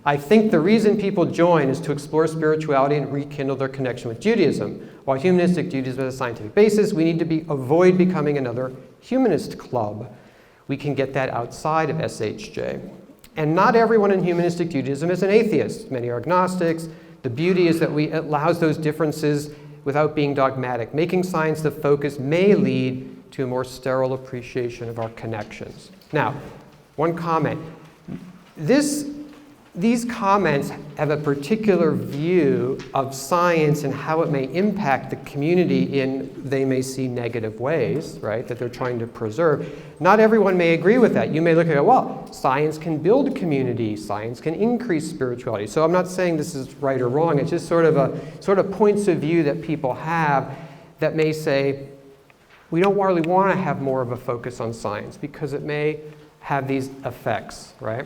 I think the reason people join is to explore spirituality and rekindle their connection with Judaism. While Humanistic Judaism has a scientific basis, we need to avoid becoming another humanist club. We can get that outside of SHJ. And not everyone in Humanistic Judaism is an atheist. Many are agnostics. The beauty is that it allows those differences without being dogmatic. Making science the focus may lead to a more sterile appreciation of our connections. Now, one comment. These comments have a particular view of science and how it may impact the community in, they may see, negative ways, right, that they're trying to preserve. Not everyone may agree with that. You may look at it, well, science can build a community, science can increase spirituality. So I'm not saying this is right or wrong, it's just sort of points of view that people have that may say, we don't really want to have more of a focus on science because it may have these effects, right?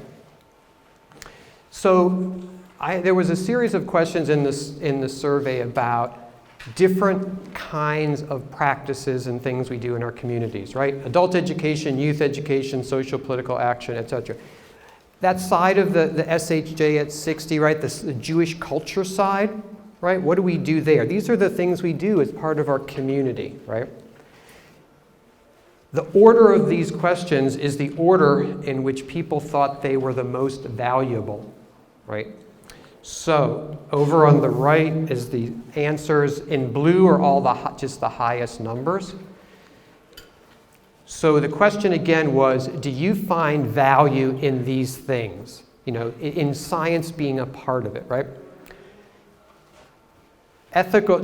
So there was a series of questions in the survey about different kinds of practices and things we do in our communities, right? Adult education, youth education, social political action, etc. That side of the SHJ at 60, right, the Jewish culture side, right? What do we do there? These are the things we do as part of our community, right? The order of these questions is the order in which people thought they were the most valuable, right? So over on the right is the answers. In blue are all just the highest numbers. So the question again was, do you find value in these things? You know, in science being a part of it, right?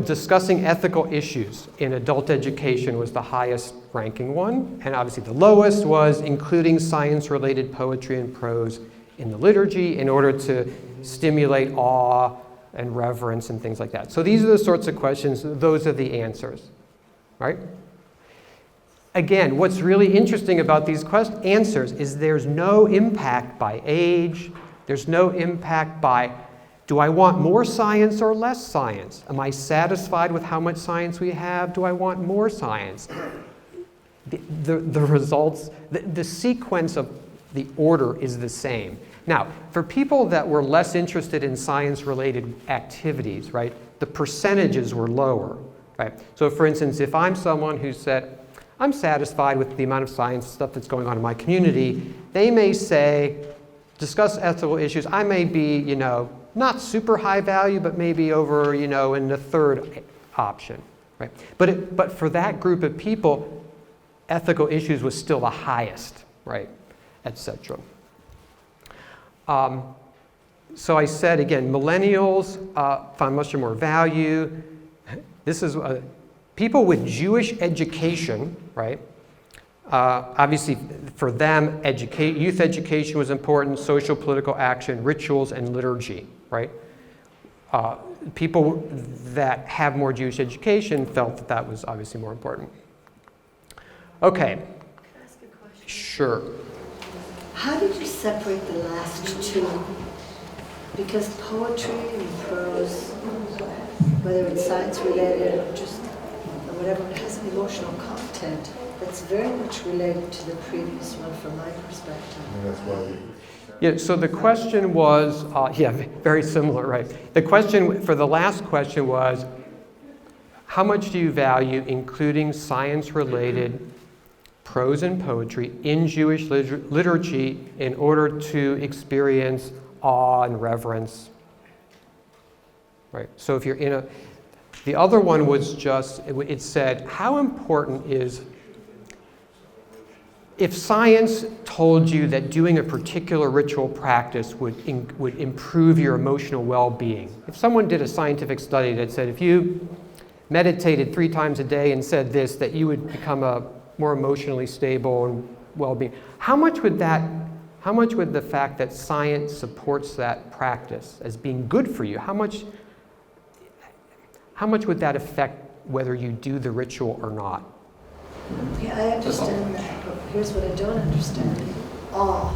Discussing ethical issues in adult education was the highest ranking one, and obviously the lowest was including science-related poetry and prose in the liturgy in order to stimulate awe and reverence and things like that. So these are the sorts of questions, those are the answers, right? Again, what's really interesting about these answers is there's no impact by age, there's no impact by, do I want more science or less science? Am I satisfied with how much science we have? Do I want more science? The results, the sequence of the order is the same. Now, for people that were less interested in science-related activities, right, the percentages were lower, right? So for instance, if I'm someone who said, I'm satisfied with the amount of science stuff that's going on in my community, they may say, discuss ethical issues. I may be, you know, not super high value, but maybe over, you know, in the third option, right? But for that group of people, ethical issues was still the highest, right, etc. So I said again, millennials find much more value. This is people with Jewish education, right? Obviously, for them, youth education was important, social political action, rituals, and liturgy, right? People that have more Jewish education felt that that was obviously more important. Okay. Can I ask a question? Sure. How did you separate the last two? Because poetry and prose, whether it's science-related or just whatever, it has an emotional content that's very much related to the previous one from my perspective. That's why Yeah, so the question was, yeah, very similar, right? The question for the last question was, how much do you value including science-related prose and poetry in Jewish liturgy in order to experience awe and reverence, right? So if you're in a, the other one was just, it said, how important is, if science told you that doing a particular ritual practice would improve your emotional well-being. If someone did a scientific study that said if you meditated 3 times a day and said this, that you would become a more emotionally stable and well-being. How much would the fact that science supports that practice as being good for you, how much would that affect whether you do the ritual or not? Yeah, I understand that, but here's what I don't understand. Awe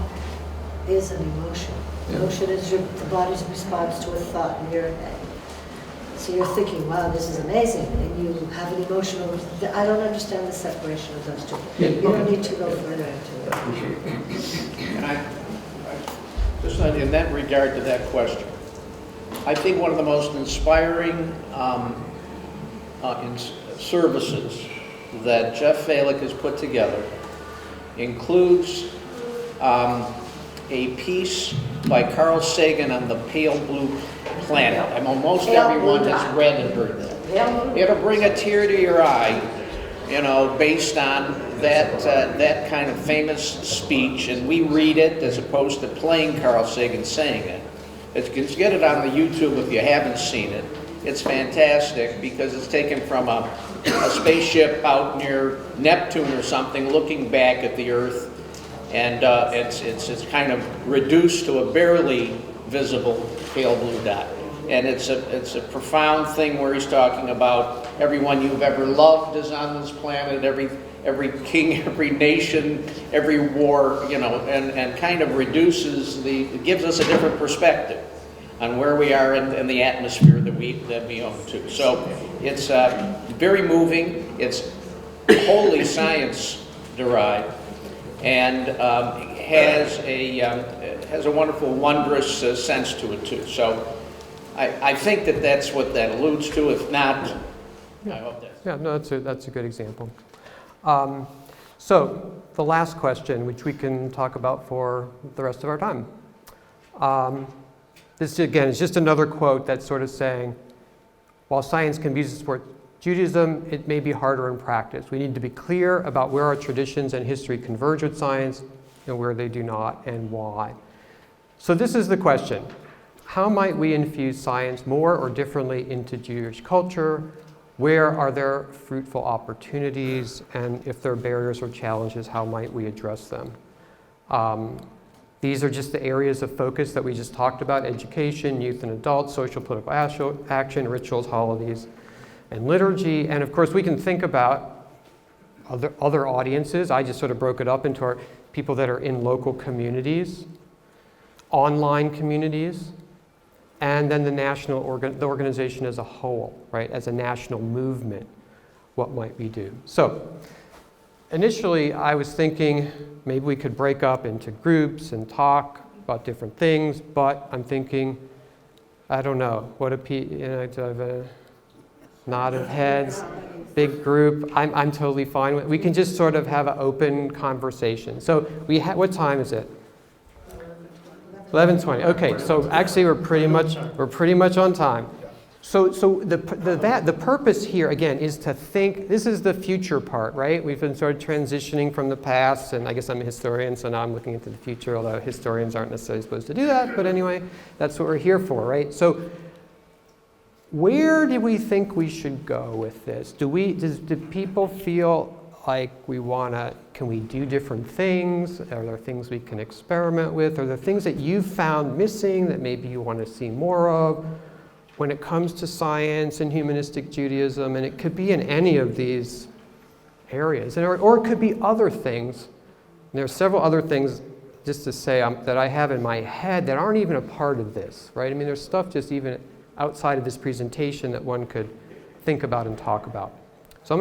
is an emotion. Emotion is the body's response to a thought in your head. So you're thinking, wow, this is amazing, and you have an emotional, I don't understand the separation of those two. You don't need to go further into it. And just in that regard to that question, I think one of the most inspiring services that Jeff Falick has put together includes a piece by Carl Sagan on the pale blue planet. And almost everyone has read and heard that. It'll bring a tear to your eye, you know, based on that kind of famous speech, and we read it as opposed to playing Carl Sagan saying it. You can get it on the YouTube if you haven't seen it. It's fantastic because it's taken from a spaceship out near Neptune or something, looking back at the Earth, and it's kind of reduced to a barely visible pale blue dot. And it's a profound thing where he's talking about everyone you've ever loved is on this planet, every king, every nation, every war, you know, and kind of gives us a different perspective on where we are in the atmosphere that we own too. So it's very moving. It's wholly science derived, and has a wonderful, wondrous sense to it too. So I think that that's what that alludes to. If not, I hope that. Yeah, no, that's a good example. So the last question, which we can talk about for the rest of our time. This, again, is just another quote that's sort of saying, while science can be used to support Judaism, it may be harder in practice. We need to be clear about where our traditions and history converge with science and where they do not, and why. So this is the question. How might we infuse science more or differently into Jewish culture? Where are there fruitful opportunities? And if there are barriers or challenges, how might we address them? These are just the areas of focus that we just talked about: education, youth and adults, social political action, rituals, holidays, and liturgy. And of course, we can think about other audiences. I just sort of broke it up into our people that are in local communities, online communities, and then the national the organization as a whole, right? As a national movement, what might we do? So initially, I was thinking maybe we could break up into groups and talk about different things, but I'm thinking, I don't know, what a to have a nod of heads, big group. I'm totally fine with. We can just sort of have an open conversation. So what time is it? 11:20. Okay, so actually we're pretty much on time. So the purpose here again is to think. This is the future part, right? We've been sort of transitioning from the past, and I guess I'm a historian, so now I'm looking into the future. Although historians aren't necessarily supposed to do that, but anyway, that's what we're here for, right? So where do we think we should go with this? Do people feel like can we do different things? Are there things we can experiment with? Are there things that you've found missing that maybe you want to see more of when it comes to science and humanistic Judaism? And it could be in any of these areas, or it could be other things. And there are several other things, just to say, that I have in my head that aren't even a part of this, right? I mean, there's stuff just even outside of this presentation that one could think about and talk about. So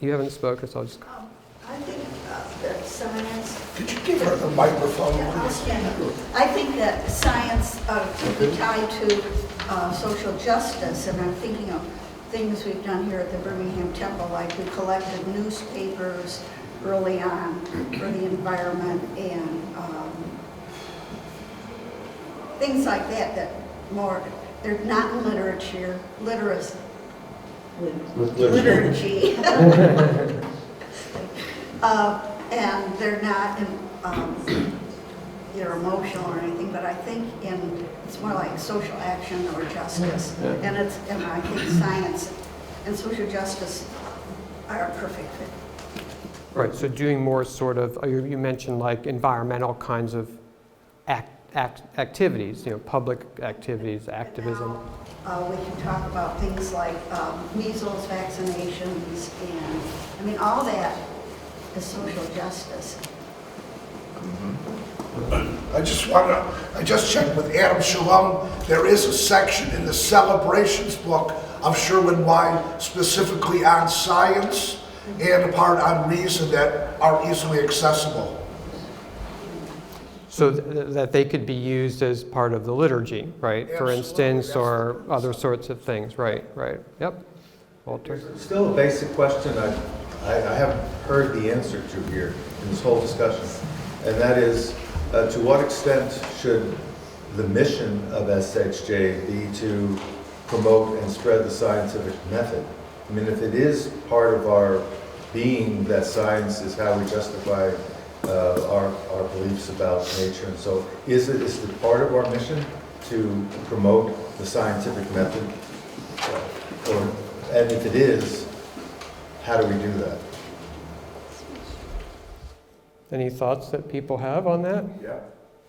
you haven't spoken, so I'll just... I think that science... Could you give her the microphone? I think that science could be tied to social justice, and I'm thinking of things we've done here at the Birmingham Temple, like we collected newspapers early on for the environment, and things like that they're not in literature, literacy. And they're not emotional or anything, but I think it's more like social action or justice. Yeah. And I think science and social justice are a perfect fit. Right, so doing more sort of, you mentioned like environmental kinds of activities, public activities, activism. We can talk about things like measles vaccinations, and all that is social justice. I just checked with Adam Shalom. There is a section in the celebrations book of Sherwin-Wine specifically on science and a part on reason that are easily accessible. So that they could be used as part of the liturgy, right? Absolutely. For instance, or other sorts of things, right? Yep. Walter? Still a basic question I haven't heard the answer to here in this whole discussion, and that is, to what extent should the mission of SHJ be to promote and spread the scientific method? I mean, if it is part of our being that science is how we justify our beliefs about nature, and so is it part of our mission to promote the scientific method? And if it is, how do we do that? Any thoughts that people have on that? Yeah.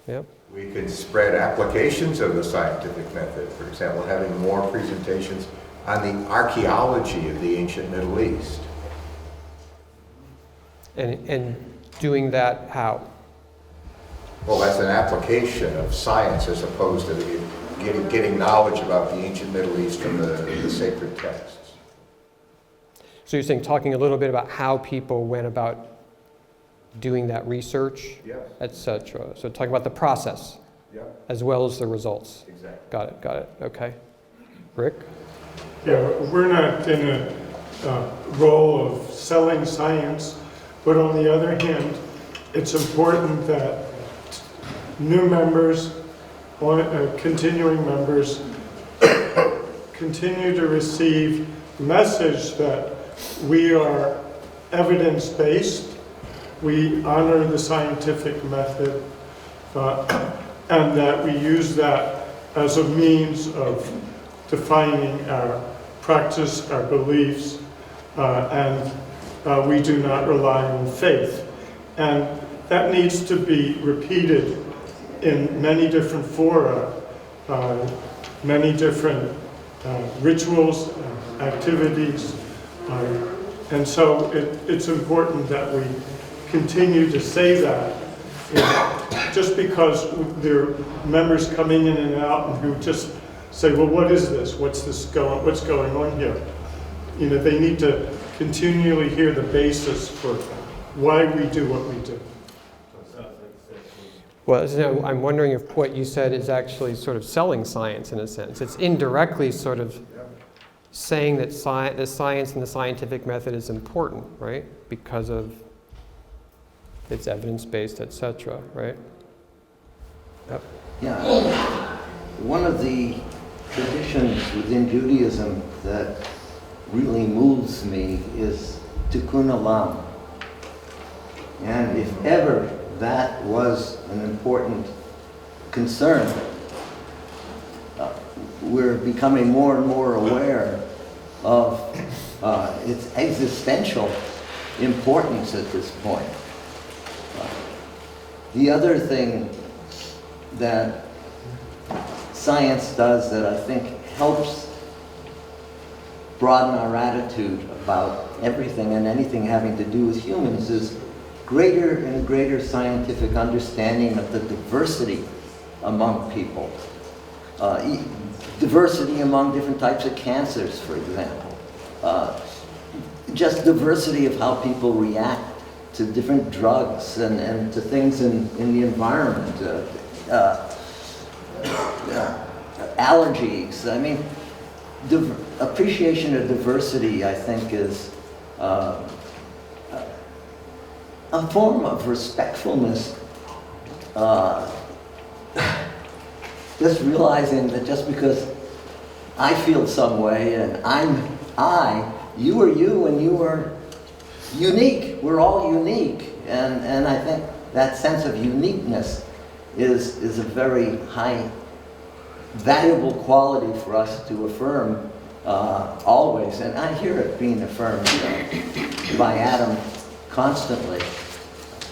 Yep. We could spread applications of the scientific method. For example, having more presentations on the archaeology of the ancient Middle East. And doing that how? Well, that's an application of science as opposed to getting knowledge about the ancient Middle East from the sacred texts. So you're saying talking a little bit about how people went about doing that research, yes, etc. So talking about the process. as well as the results. Exactly. Got it, okay. Rick? Yeah, we're not in a role of selling science, but on the other hand, it's important that new members, continuing members, continue to receive the message that we are evidence-based, we honor the scientific method, and that we use that as a means of defining our practice, our beliefs, and we do not rely on faith. And that needs to be repeated in many different fora, many different rituals, activities, and so it's important that we continue to say that. Just because there are members coming in and out and who just say, well, what is this? What's going on here? You know, they need to continually hear the basis for why we do what we do. Well, so I'm wondering if what you said is actually sort of selling science in a sense. It's indirectly sort of saying that the science and the scientific method is important, right? Because of it's evidence-based, etc., right? Yep. Yeah. One of the traditions within Judaism that really moves me is tikkun olam. And if ever that was an important concern, we're becoming more and more aware of its existential importance at this point. The other thing that science does that I think helps broaden our attitude about everything and anything having to do with humans is greater and greater scientific understanding of the diversity among people. Diversity among different types of cancers, for example. Just diversity of how people react to different drugs and to things in the environment. Allergies. I mean, appreciation of diversity, I think, is a form of respectfulness. Just realizing that just because I feel some way and you are you and you are unique. We're all unique. And I think that sense of uniqueness is a very high, valuable quality for us to affirm always. And I hear it being affirmed by Adam constantly.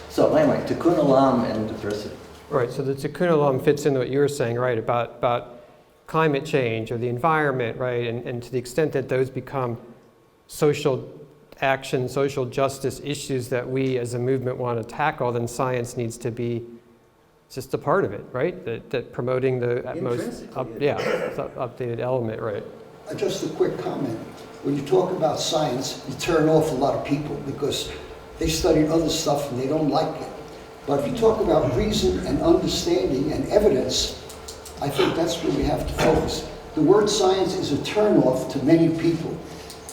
So anyway, tikkun olam and diversity. Right, so the tikkun olam fits into what you were saying, right, about climate change or the environment, right, and to the extent that those become social action, social justice issues that we as a movement want to tackle, then science needs to be just a part of it, right? That promoting the most updated element, right? Just a quick comment. When you talk about science, you turn off a lot of people because they studied other stuff and they don't like it. But if you talk about reason and understanding and evidence, I think that's where we have to focus. The word science is a turnoff to many people.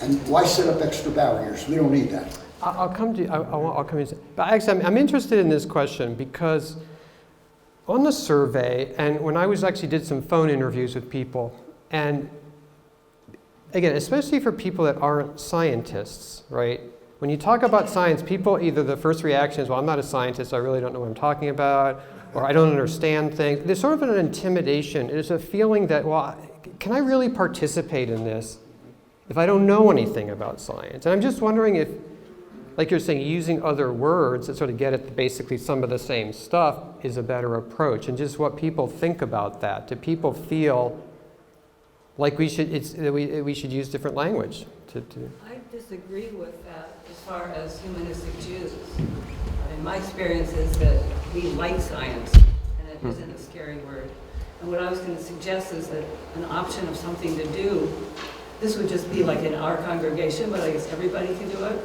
And why set up extra barriers? We don't need that. I'll come to you. I'll come to you. But actually, I'm interested in this question because on the survey, and when I did some phone interviews with people, and again, especially for people that aren't scientists, right? When you talk about science, people either the first reaction is, well, I'm not a scientist, I really don't know what I'm talking about, or I don't understand things. There's sort of an intimidation. There's a feeling that, well, can I really participate in this if I don't know anything about science? And I'm just wondering if, like you're saying, using other words that sort of get at basically some of the same stuff is a better approach, and just what people think about that. Do people feel like we should use different language? I disagree with that as far as humanistic Jews. I mean, my experience is that we like science, and it isn't a scary word. And what I was going to suggest is that an option of something to do, this would just be like in our congregation, but I guess everybody can do it.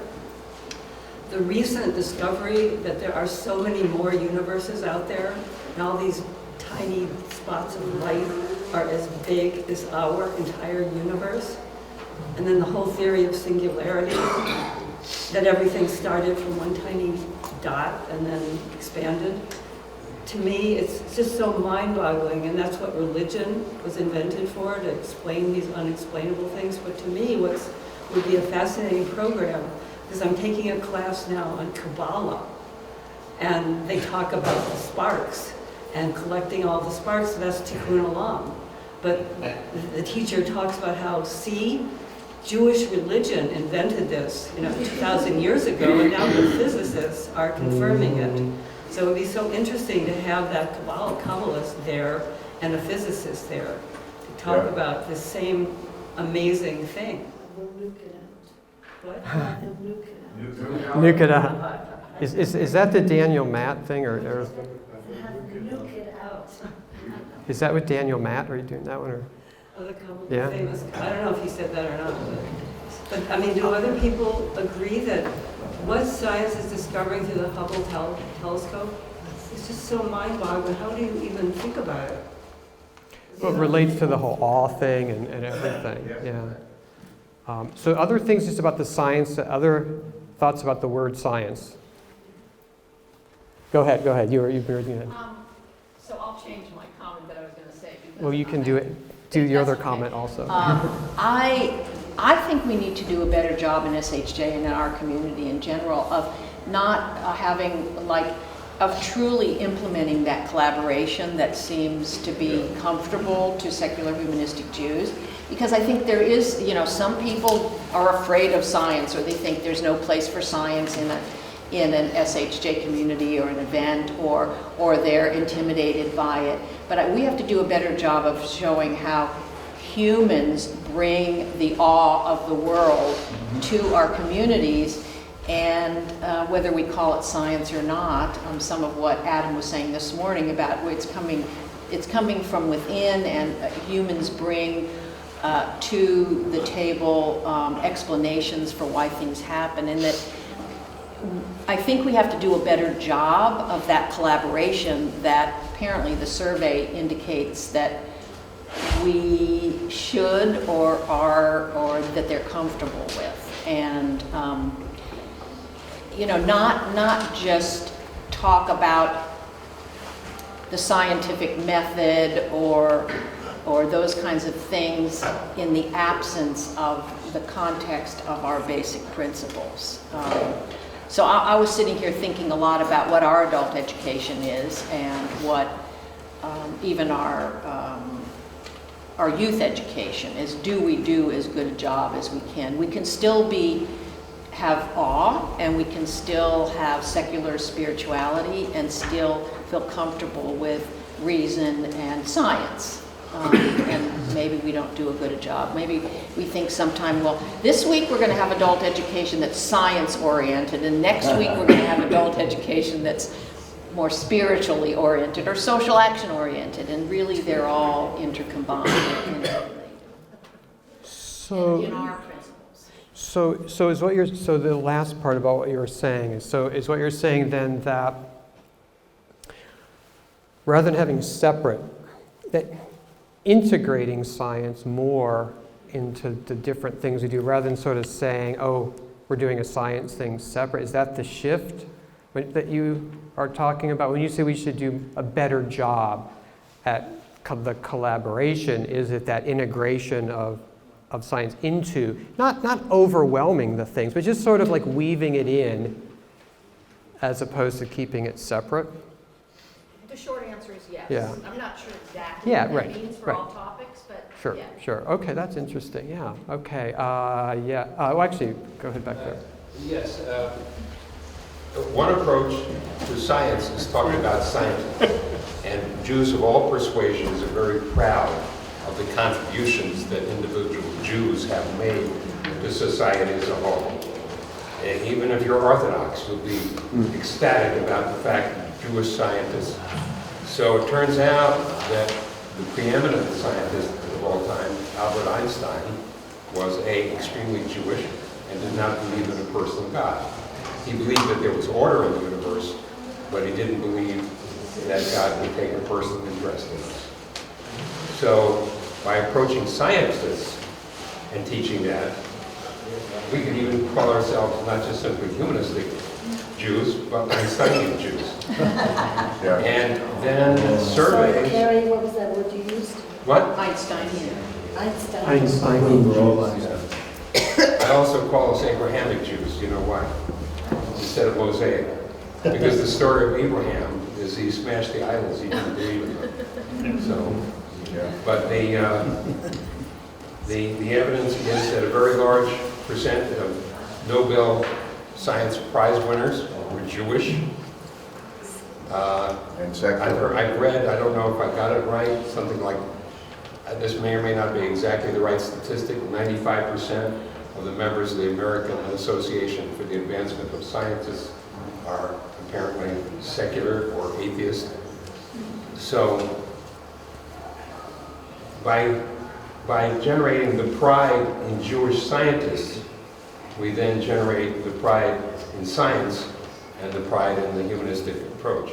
The recent discovery that there are so many more universes out there, and all these tiny spots of light are as big as our entire universe. And then the whole theory of singularity, that everything started from one tiny dot and then expanded. To me, it's just so mind-boggling, and that's what religion was invented for, to explain these unexplainable things. But to me, would be a fascinating program, because I'm taking a class now on Kabbalah, and they talk about the sparks, and collecting all the sparks, that's Tikkun Olam. But the teacher talks about how, see, Jewish religion invented this, 2,000 years ago, and now the physicists are confirming it. So it would be so interesting to have that Kabbalist there and a physicist there to talk about the same amazing thing. What? Nuke it out. Is that the Daniel Matt thing, or Nuke it out. is that with Daniel Matt? Are you doing that one, or? Oh, the Kabbalah Yeah. famous. I don't know if he said that or not, but I mean, do other people agree that what science is discovering through the Hubble telescope? It's just so mind-boggling. How do you even think about it? Well, it relates to the whole awe thing and everything. Yeah. So other things just about the science, other thoughts about the word science. Go ahead. You've been reading it. So I'll change my comment that I was going to say. Well, you can do your other comment also. I think we need to do a better job in SHJ and in our community in general of not having of truly implementing that collaboration that seems to be comfortable to secular humanistic Jews. Because I think there is, some people are afraid of science, or they think there's no place for science in an SHJ community or an event, or they're intimidated by it. But we have to do a better job of showing how humans bring the awe of the world to our communities, and whether we call it science or not, some of what Adam was saying this morning about where it's coming from within, and humans bring to the table explanations for why things happen, and that I think we have to do a better job of that collaboration that apparently the survey indicates that we should or that they're comfortable with. And not just talk about the scientific method or those kinds of things in the absence of the context of our basic principles. So I was sitting here thinking a lot about what our adult education is, and what even our youth education is. Do we do as good a job as we can? We can still have awe, and we can still have secular spirituality, and still feel comfortable with reason and science. And maybe we don't do a good a job. Maybe we think sometime, well, this week we're going to have adult education that's science-oriented, and next week we're going to have adult education that's more spiritually oriented or social action-oriented, and really they're all intercombined and interrelated. So, in our principles. So is what so the last part about what you were saying is what you're saying then that rather than having separate, that integrating science more into the different things we do, rather than sort of saying, oh, we're doing a science thing separate. Is that the shift that you are talking about? When you say we should do a better job at the collaboration, is it that integration of science into, not overwhelming the things, but just sort of like weaving it in as opposed to keeping it separate? The short answer is yes. Yeah. I'm not sure exactly what that right, means for right. all topics, but Sure, yeah. sure. Okay, that's interesting. Yeah. Okay. Well, actually, go ahead back there. Yes. One approach to science is talking about science. And Jews of all persuasions are very proud of the contributions that individual Jews have made to society as a whole. And even if you're Orthodox, you'll be ecstatic about the fact that Jewish scientists. So it turns out that the preeminent scientist of all time, Albert Einstein, was extremely Jewish and did not believe in a personal God. He believed that there was order in the universe, but he didn't believe that God would take a personal interest in us. So by approaching scientists and teaching that, we could even call ourselves not just simply humanistic Jews, but Einsteinian Jews. And then Sorry, surveys. Carrie, what was that word you used? What? Einsteinian. Einsteinian Jews. I also call us Abrahamic Jews. You know why? Instead of Mosaic. Because the story of Abraham is he smashed the idols he didn't believe in. So, but the evidence is that a very large percent of Nobel Science Prize winners were Jewish. And secular. I've read, I don't know if I got it right, something like, this may or may not be exactly the right statistic, 95% of the members of the American Association for the Advancement of Scientists are apparently secular or atheist. So by generating the pride in Jewish scientists, we then generate the pride in science and the pride in the humanistic approach.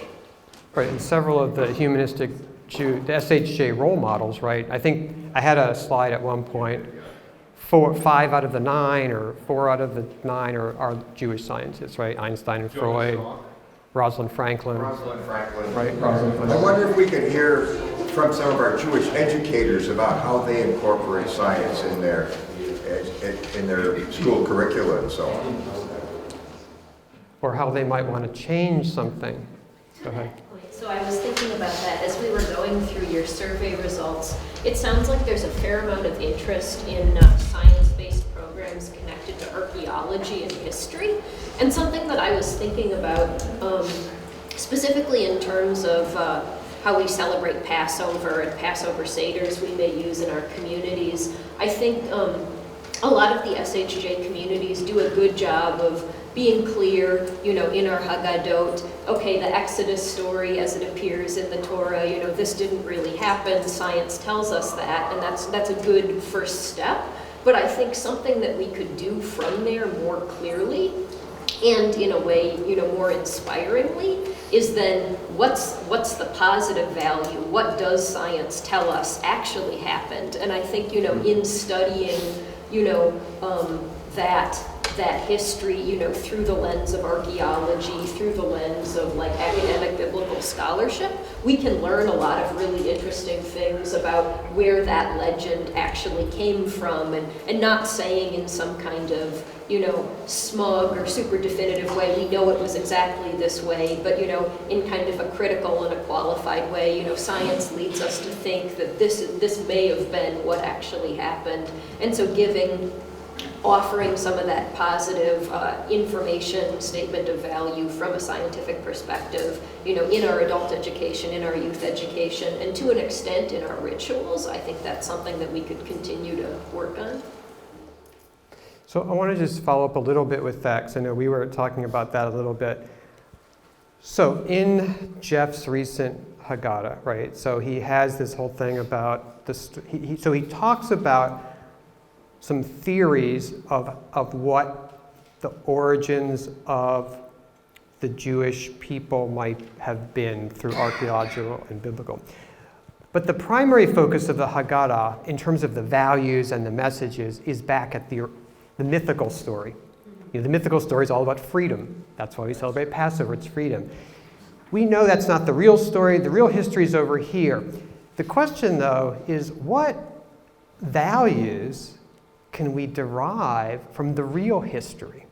Right, and several of the humanistic the SHJ role models, right? I think I had a slide at one point, 5 out of the 9 or 4 out of the 9 are Jewish scientists, right? Einstein and Freud, Rosalind Franklin. Right, Rosalind Franklin. I wonder if we could hear from some of our Jewish educators about how they incorporate science in their school curricula and so on. Or how they might want to change something. Go ahead. So I was thinking about that as we were going through your survey results. It sounds like there's a fair amount of interest in science-based programs connected to archaeology and history. And something that I was thinking about, specifically in terms of how we celebrate Passover and Passover Seders we may use in our communities, I think a lot of the SHJ communities do a good job of being clear, in our Haggadot, okay, the Exodus story as it appears in the Torah, this didn't really happen, science tells us that, and that's a good first step. But I think something that we could do from there more clearly, and in a way, more inspiringly, is then what's the positive value? What does science tell us actually happened? And I think, in studying, that history, through the lens of archaeology, through the lens of academic biblical scholarship, we can learn a lot of really interesting things about where that legend actually came from, and not saying in some kind of, smug or super definitive way, we know it was exactly this way, but, in kind of a critical and a qualified way, science leads us to think that this may have been what actually happened. And so offering some of that positive information, statement of value from a scientific perspective, in our adult education, in our youth education, and to an extent in our rituals, I think that's something that we could continue to work on. So I want to just follow up a little bit with that, because I know we were talking about that a little bit. So in Jeff's recent Haggadah, right, so he has this whole thing about, so he talks about some theories of what the origins of the Jewish people might have been through archaeological and biblical. But the primary focus of the Haggadah, in terms of the values and the messages, is back at the mythical story. The mythical story is all about freedom. That's why we celebrate Passover, it's freedom. We know that's not the real story. The real history is over here. The question, though, is what values can we derive from the real history?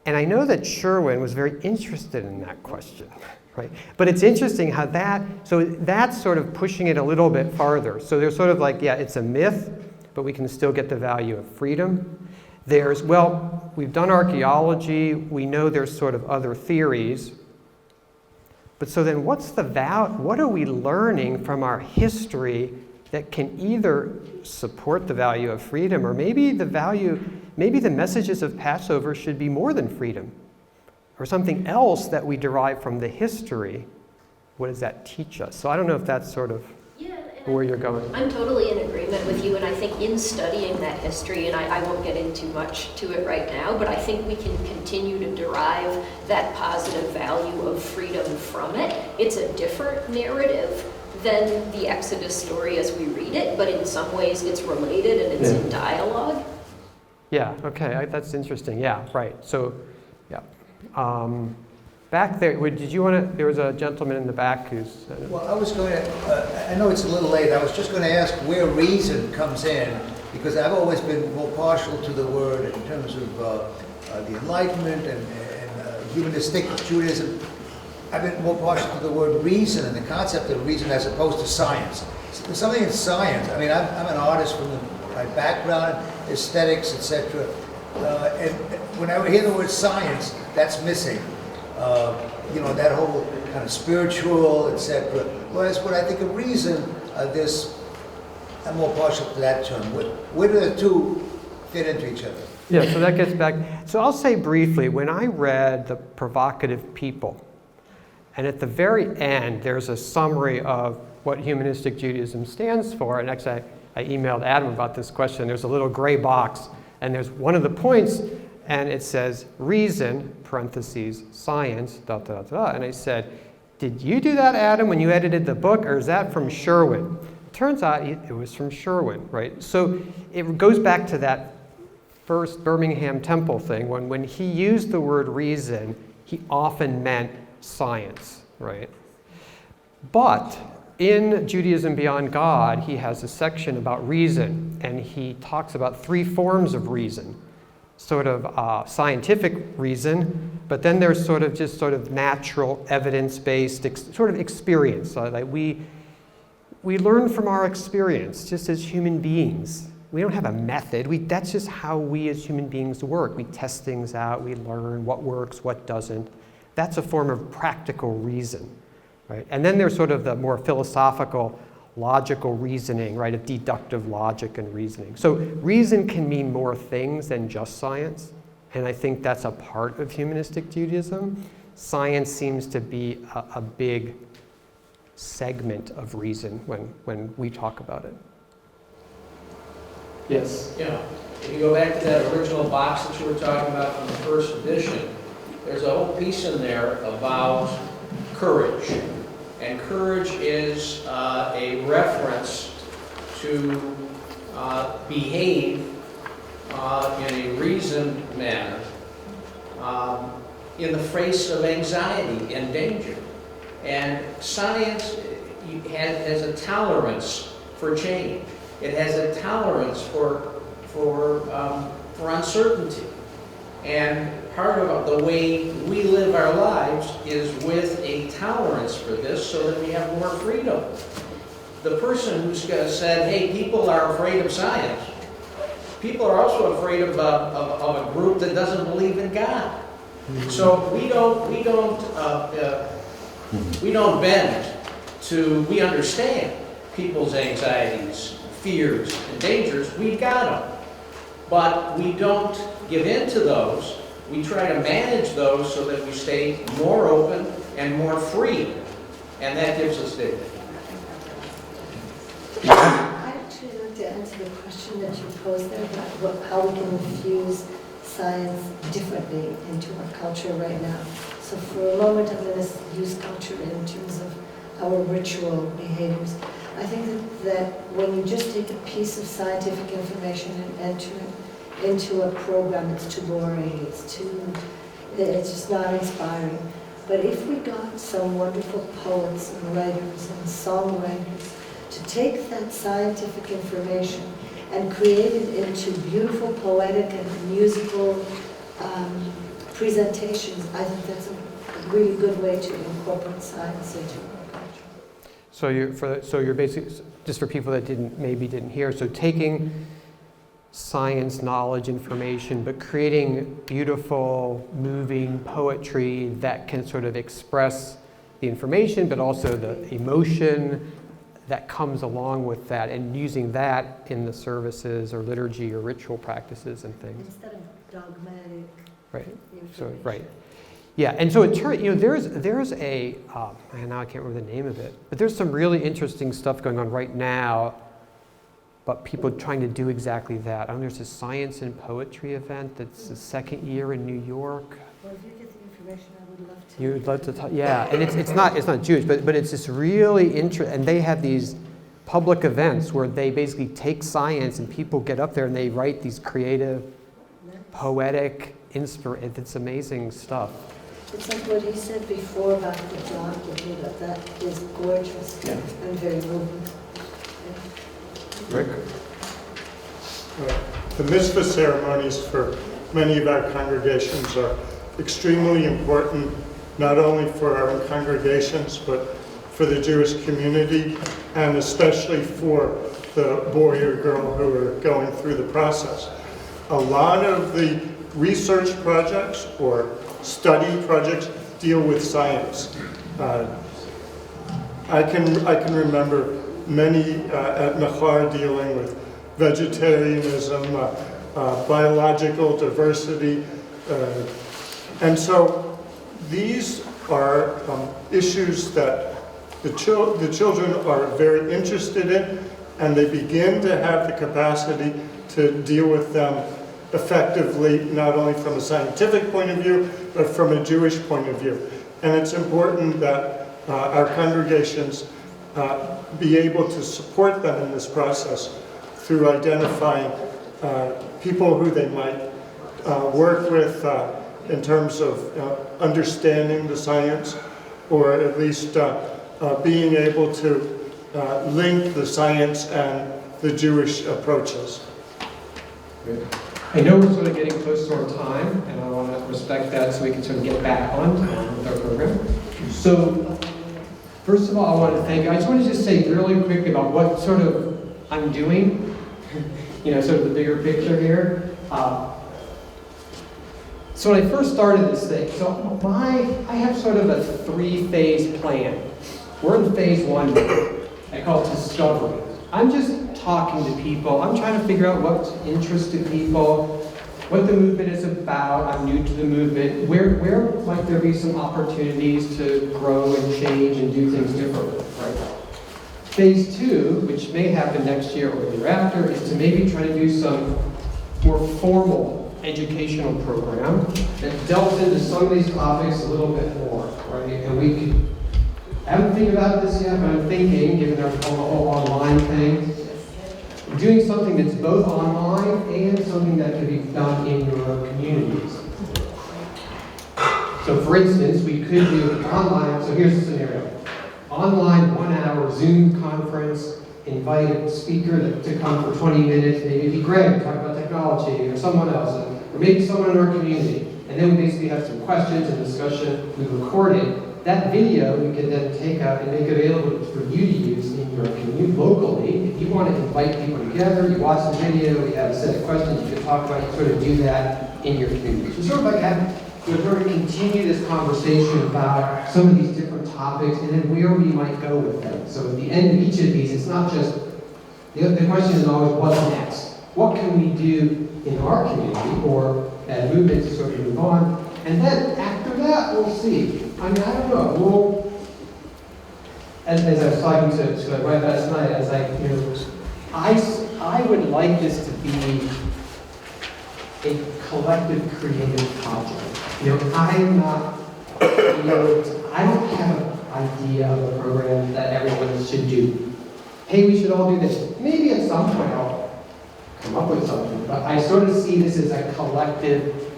And I know that Sherwin was very interested in that question, right? But it's interesting how that's sort of pushing it a little bit farther. So there's sort of it's a myth, but we can still get the value of freedom. We've done archaeology, we know there's sort of other theories, but so then what are we learning from our history that can either support the value of freedom, or maybe the messages of Passover should be more than freedom, or something else that we derive from the history? What does that teach us? So I don't know if that's sort of... Yeah, where you're going. I'm totally in agreement with you, and I think in studying that history, and I won't get into much to it right now, but I think we can continue to derive that positive value of freedom from it. It's a different narrative than the Exodus story as we read it, but in some ways it's related and it's in dialogue. Yeah, okay, that's interesting. Yeah, right. So, yeah. Back there, did you want to, there was a gentleman in the back who's... Well, I was going to, I know it's a little late, I was just going to ask where reason comes in, because I've always been more partial to the word in terms of the Enlightenment and Humanistic Judaism. I've been more partial to the word reason and the concept of reason as opposed to science. There's something in science. I mean, I'm an artist from my background, aesthetics, etc. And when I hear the word science, that's missing. You know, that whole kind of spiritual, etc. Whereas when I think of reason, I'm more partial to that term. Where do the two fit into each other? Yeah, so that gets back. So I'll say briefly, when I read The Provocative People, and at the very end, there's a summary of what Humanistic Judaism stands for, and actually I emailed Adam about this question. There's a little gray box, and there's one of the points, and it says reason, parentheses, science, ... And I said, did you do that, Adam, when you edited the book, or is that from Sherwin? Turns out it was from Sherwin, right? So it goes back to that first Birmingham temple thing. When he used the word reason, he often meant science, right? But in Judaism Beyond God, he has a section about reason, and he talks about 3 forms of reason. Sort of scientific reason, but then there's sort of natural, evidence-based, sort of experience. Like we learn from our experience, just as human beings. We don't have a method. That's just how we as human beings work. We test things out. We learn what works, what doesn't. That's a form of practical reason, right? And then there's sort of the more philosophical, logical reasoning, right, of deductive logic and reasoning. So reason can mean more things than just science, and I think that's a part of Humanistic Judaism. Science seems to be a big segment of reason when we talk about it. Yes? Yeah. If you go back to that original box that you were talking about from the first edition, there's a whole piece in there about courage. And courage is a reference to behave in a reasoned manner in the face of anxiety and danger. And science has a tolerance for change. It has a tolerance for uncertainty. And part of the way we live our lives is with a tolerance for this so that we have more freedom. The person who's said, hey, people are afraid of science, people are also afraid of a group that doesn't believe in God. So we understand people's anxieties, fears, and dangers. We've got them. But we don't give in to those. We try to manage those so that we stay more open and more free. And that gives us dignity. I actually like to answer the question that you posed there about how we can infuse science differently into our culture right now. So for a moment, I'm going to use culture in terms of our ritual behaviors. I think that when you just take a piece of scientific information and enter it into a program, it's too boring, it's just not inspiring. But if we got some wonderful poets and writers and songwriters to take that scientific information and create it into beautiful poetic and musical presentations, I think that's a really good way to incorporate science into our culture. So you're basically, just for people that maybe didn't hear, so taking science, knowledge, information, but creating beautiful, moving poetry that can sort of express the information, but also the emotion that comes along with that, and using that in the services or liturgy or ritual practices and things. Instead of dogmatic. Right. So, right. Yeah, and so it turns, there's a, man, now I can't remember the name of it, but there's some really interesting stuff going on right now, but people trying to do exactly that. There's a science and poetry event that's the second year in New York. Well, if you get the information, I would love to. You would love to talk, yeah, and it's not Jewish, but it's this really and they have these public events where they basically take science and people get up there and they write these creative, poetic, it's amazing stuff. It's like what he said before about the document, that is gorgeous and very moving. Rick? The mitzvah ceremonies for many of our congregations are extremely important, not only for our own congregations, but for the Jewish community, and especially for the boy or girl who are going through the process. A lot of the research projects or study projects deal with science. I can remember many at Nahar dealing with vegetarianism, biological diversity, and so these are issues that the children are very interested in, and they begin to have the capacity to deal with them effectively, not only from a scientific point of view, but from a Jewish point of view. And it's important that our congregations be able to support them in this process through identifying people who they might work with in terms of understanding the science, or at least being able to link the science and the Jewish approaches. I know we're sort of getting close to our time, and I want to respect that so we can sort of get back on time with our program. So, first of all, I want to thank you. I just want to just say really quickly about what sort of I'm doing, sort of the bigger picture here. So when I first started this thing, I have sort of a 3-phase plan. We're in phase 1 now. I call it discovery. I'm just talking to people. I'm trying to figure out what's interested people, what the movement is about. I'm new to the movement. Where might there be some opportunities to grow and change and do things differently, right? Phase 2, which may happen next year or the year after, is to maybe try to do some more formal educational program that delves into some of these topics a little bit more, right? And I haven't think about this yet, but I'm thinking, given our whole online thing, doing something that's both online and something that can be done in your communities. So for instance, we could do online, so here's the scenario. Online 1-hour Zoom conference, invite a speaker to come for 20 minutes, maybe it'd be Greg, talk about technology, or someone else, or maybe someone in our community. And then we basically have some questions and discussion, we record it. That video we could then take out and make available for you to use in your community locally. If you want to invite people together, you watch the video, we have a set of questions you can talk about, you sort of do that in your community. So sort of like sort of continue this conversation about some of these different topics and then where we might go with them. So at the end of each of these, it's not just, the question is always what's next? What can we do in our community or a movement to sort of move on? And then after that, we'll see. I don't know. As I was talking to my wife last night, I was like, I would like this to be a collective creative project. I'm not, I don't have an idea of a program that everyone should do. Hey, we should all do this. Maybe at some point I'll come up with something, but I sort of see this as a collective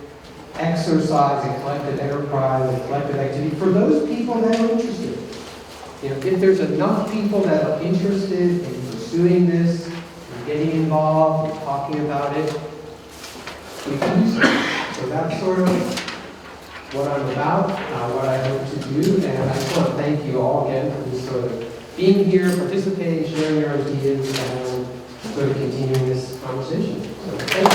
exercise, a collective enterprise, a collective activity for those people that are interested. If there's enough people that are interested in pursuing this, and getting involved, and talking about it, we can use it. So that's sort of what I'm about, what I hope to do, and I just want to thank you all again for this sort of being here, participating, sharing your ideas, and sort of continuing this conversation. So thank you.